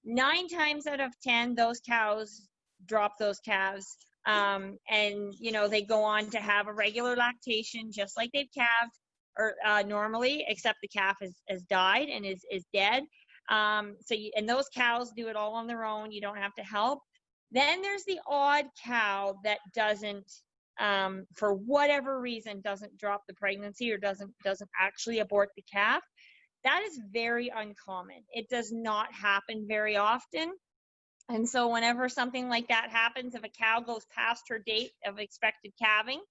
H: 9 times out of 10, those cows drop those calves, and they go on to have a regular lactation, just like they've calved or normally, except the calf has died and is dead. And those cows do it all on their own. You don't have to help. Then there's the odd cow that doesn't, for whatever reason, doesn't drop the pregnancy or doesn't actually abort the calf. That is very uncommon. It does not happen very often. And so whenever something like that happens, if a cow goes past her date of expected calving,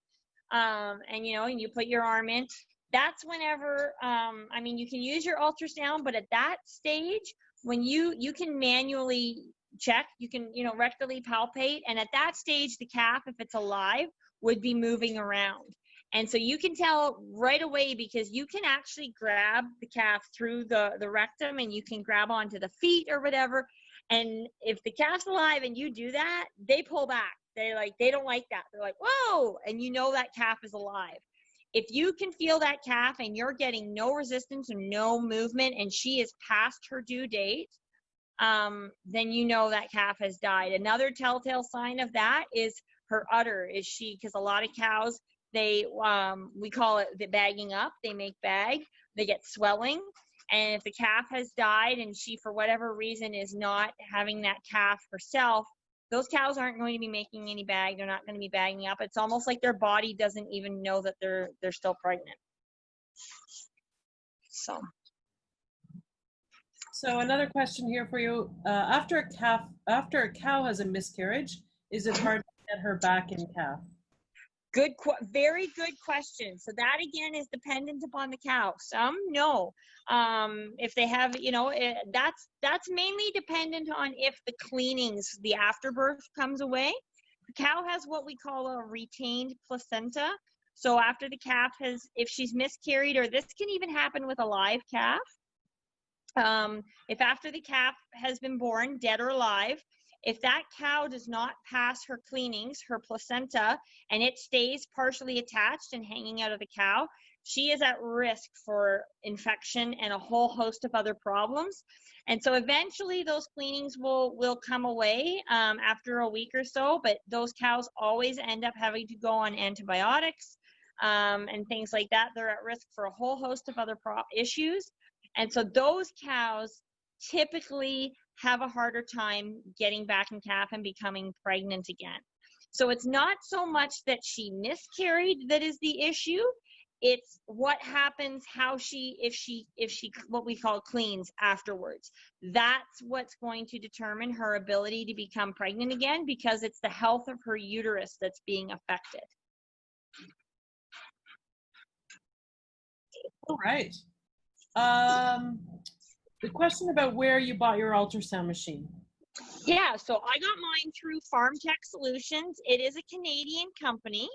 H: and you put your arm in, that's whenever, you can use your ultrasound, but at that stage, when you can manually check, you can, rectally palpate, and at that stage, the calf, if it's alive, would be moving around. And so you can tell right away, because you can actually grab the calf through the rectum, and you can grab onto the feet or whatever. And if the calf's alive and you do that, they pull back. They don't like that. They're like, whoa, and that calf is alive. If you can feel that calf and you're getting no resistance and no movement, and she is past her due date, then that calf has died. Another telltale sign of that is her udder. Because a lot of cows, we call it the bagging up. They make bag. They get swelling. And if the calf has died and she, for whatever reason, is not having that calf herself, those cows aren't going to be making any bag. They're not going to be bagging up. It's almost like their body doesn't even know that they're still pregnant.
B: So another question here for you. After a cow has a miscarriage, is it hard to get her back in calf?
H: Very good question. So that again is dependent upon the cow. Some no. If they have, that's mainly dependent on if the cleanings, the afterbirth comes away. The cow has what we call a retained placenta. So after the calf if she's miscarried, or this can even happen with a live calf. If after the calf has been born, dead or alive, if that cow does not pass her cleanings, her placenta, and it stays partially attached and hanging out of the cow, she is at risk for infection and a whole host of other problems. And so eventually those cleanings will come away after a week or so, but those cows always end up having to go on antibiotics and things like that. They're at risk for a whole host of other issues. And so those cows typically have a harder time getting back in calf and becoming pregnant again. So it's not so much that she miscarried that is the issue. It's what happens, if she what we call cleans afterwards. That's what's going to determine her ability to become pregnant again, because it's the health of her uterus that's being affected.
B: All right. The question about where you bought your ultrasound machine.
H: Yeah, so I got mine through Farm Tech Solutions. It is a Canadian company.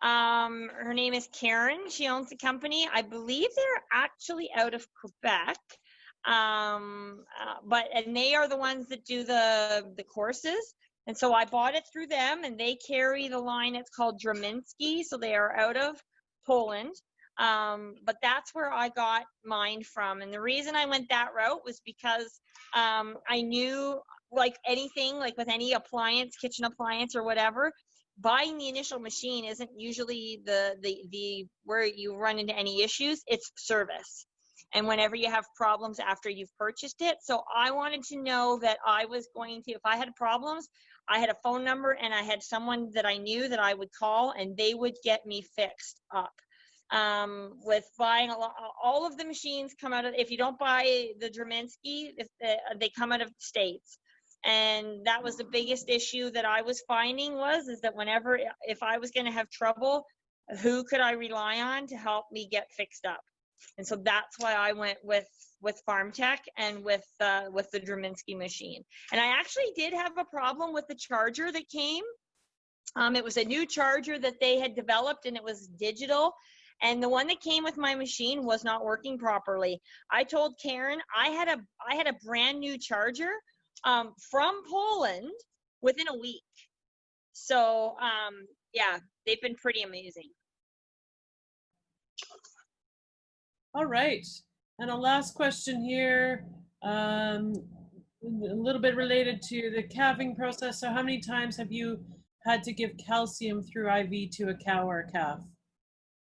H: Her name is Karen. She owns the company. I believe they're actually out of Quebec. And they are the ones that do the courses. And so I bought it through them, and they carry the line. It's called Draminsky. So they are out of Poland. But that's where I got mine from. And the reason I went that route was because I knew, like anything, like with any appliance, kitchen appliance or whatever, buying the initial machine isn't usually the where you run into any issues. It's service. And whenever you have problems after you've purchased it. So I wanted to know that I was going to, if I had problems, I had a phone number and I had someone that I knew that I would call, and they would get me fixed up. With buying all of the machines come out of, if you don't buy the Draminsky, they come out of the States. And that was the biggest issue that I was finding is that if I was going to have trouble, who could I rely on to help me get fixed up? And so that's why I went with Farm Tech and with the Draminsky machine. And I actually did have a problem with the charger that came. It was a new charger that they had developed, and it was digital. And the one that came with my machine was not working properly. I told Karen I had a brand new charger from Poland within a week. So yeah, they've been pretty amazing.
B: All right. And a last question here, a little bit related to the calving process. So how many times have you had to give calcium through IV to a cow or a calf?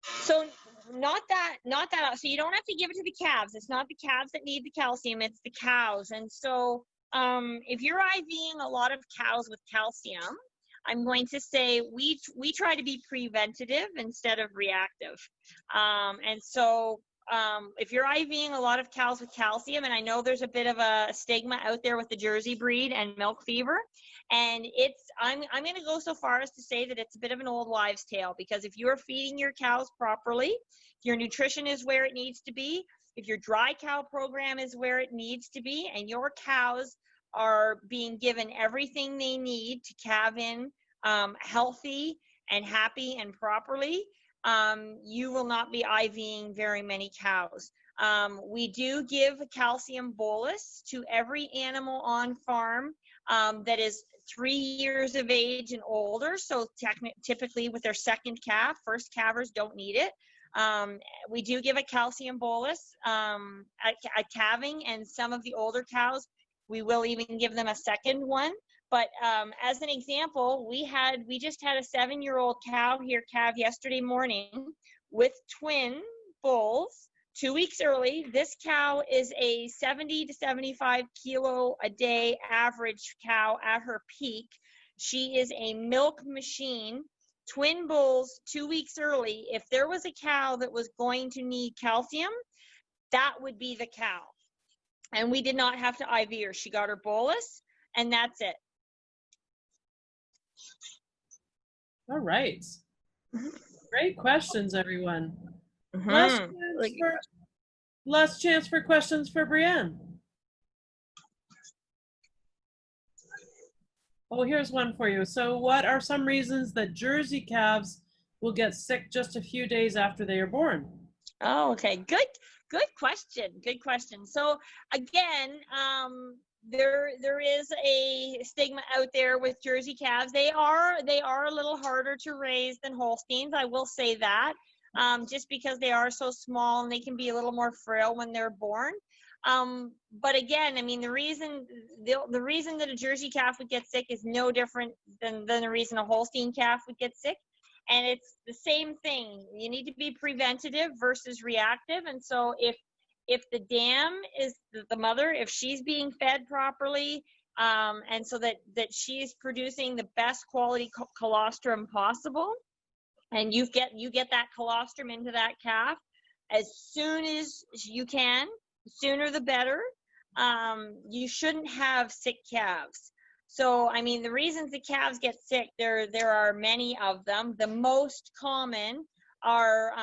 H: So not that. So you don't have to give it to the calves. It's not the calves that need the calcium, it's the cows. And so if you're IVing a lot of cows with calcium, I'm going to say we try to be preventative instead of reactive. And so if you're IVing a lot of cows with calcium, and I know there's a bit of a stigma out there with the Jersey breed and milk fever, and I'm going to go so far as to say that it's a bit of an old wives' tale, because if you're feeding your cows properly, if your nutrition is where it needs to be, if your dry cow program is where it needs to be, and your cows are being given everything they need to calve in healthy and happy and properly, you will not be IVing very many cows. We do give a calcium bolus to every animal on farm that is 3 years of age and older. So typically with their second calf, first calvers don't need it. We do give a calcium bolus at calving, and some of the older cows, we will even give them a second one. But as an example, we just had a 7-year-old cow here calve yesterday morning with twin bulls 2 weeks early. This cow is a 70 to 75 kilo a day average cow at her peak. She is a milk machine. Twin bulls 2 weeks early. If there was a cow that was going to need calcium, that would be the cow. And we did not have to IV her. She got her bolus, and that's it.
B: All right. Great questions, everyone.
H: Mhm.
B: Last chance for questions for Brianne. Oh, here's one for you. So what are some reasons that Jersey calves will get sick just a few days after they are born?
H: Oh, okay. Good question. Good question. So again, there is a stigma out there with Jersey calves. They are a little harder to raise than Holsteins. I will say that, just because they are so small and they can be a little more frail when they're born. But again, I mean, the reason that a Jersey calf would get sick is no different than the reason a Holstein calf would get sick. And it's the same thing. You need to be preventative versus reactive. And so if the dam is the mother, if she's being fed properly, and so that she's producing the best quality colostrum possible, and you get that colostrum into that calf as soon as you can, the sooner the better. You shouldn't have sick calves. So, I mean, the reasons the calves get sick, there are many of them. The most common are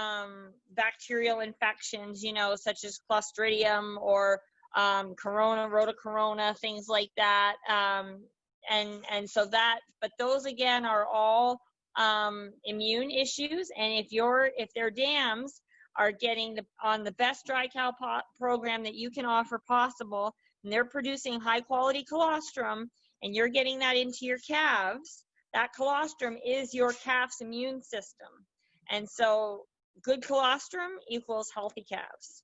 H: bacterial infections, you know, such as Clostridium or corona, rotacorona, things like that. And so that, but those again are all immune issues. And if their dams are getting on the best dry cow program that you can offer possible, and they're producing high quality colostrum, and you're getting that into your calves, that colostrum is your calf's immune system. And so good colostrum equals healthy calves.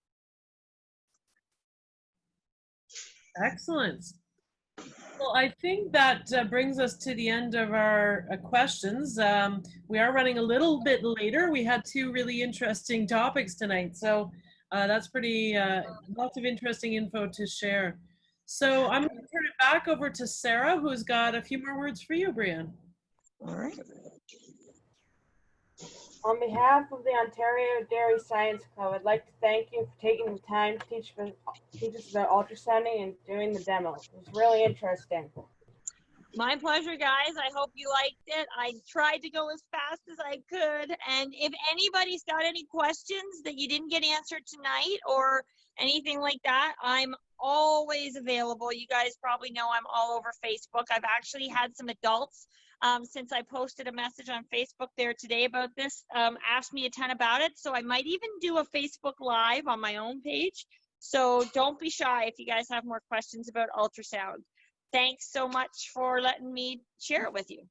B: Excellent. Well, I think that brings us to the end of our questions. We are running a little bit later. We had two really interesting topics tonight. So that's pretty, lots of interesting info to share. So I'm going to turn it back over to Sarah, who's got a few more words for you, Brianne.
H: All right.
E: On behalf of the Ontario Dairy Science Club, I'd like to thank you for taking the time to teach us about ultrasounding and doing the demo. It was really interesting.
H: My pleasure, guys. I hope you liked it. I tried to go as fast as I could. And if anybody's got any questions that you didn't get answered tonight or anything like that, I'm always available. You guys probably know I'm all over Facebook. I've actually had some adults, since I posted a message on Facebook there today about this, asked me a ton about it. So I might even do a Facebook Live on my own page. So don't be shy if you guys have more questions about ultrasound. Thanks so much for letting me share it with you.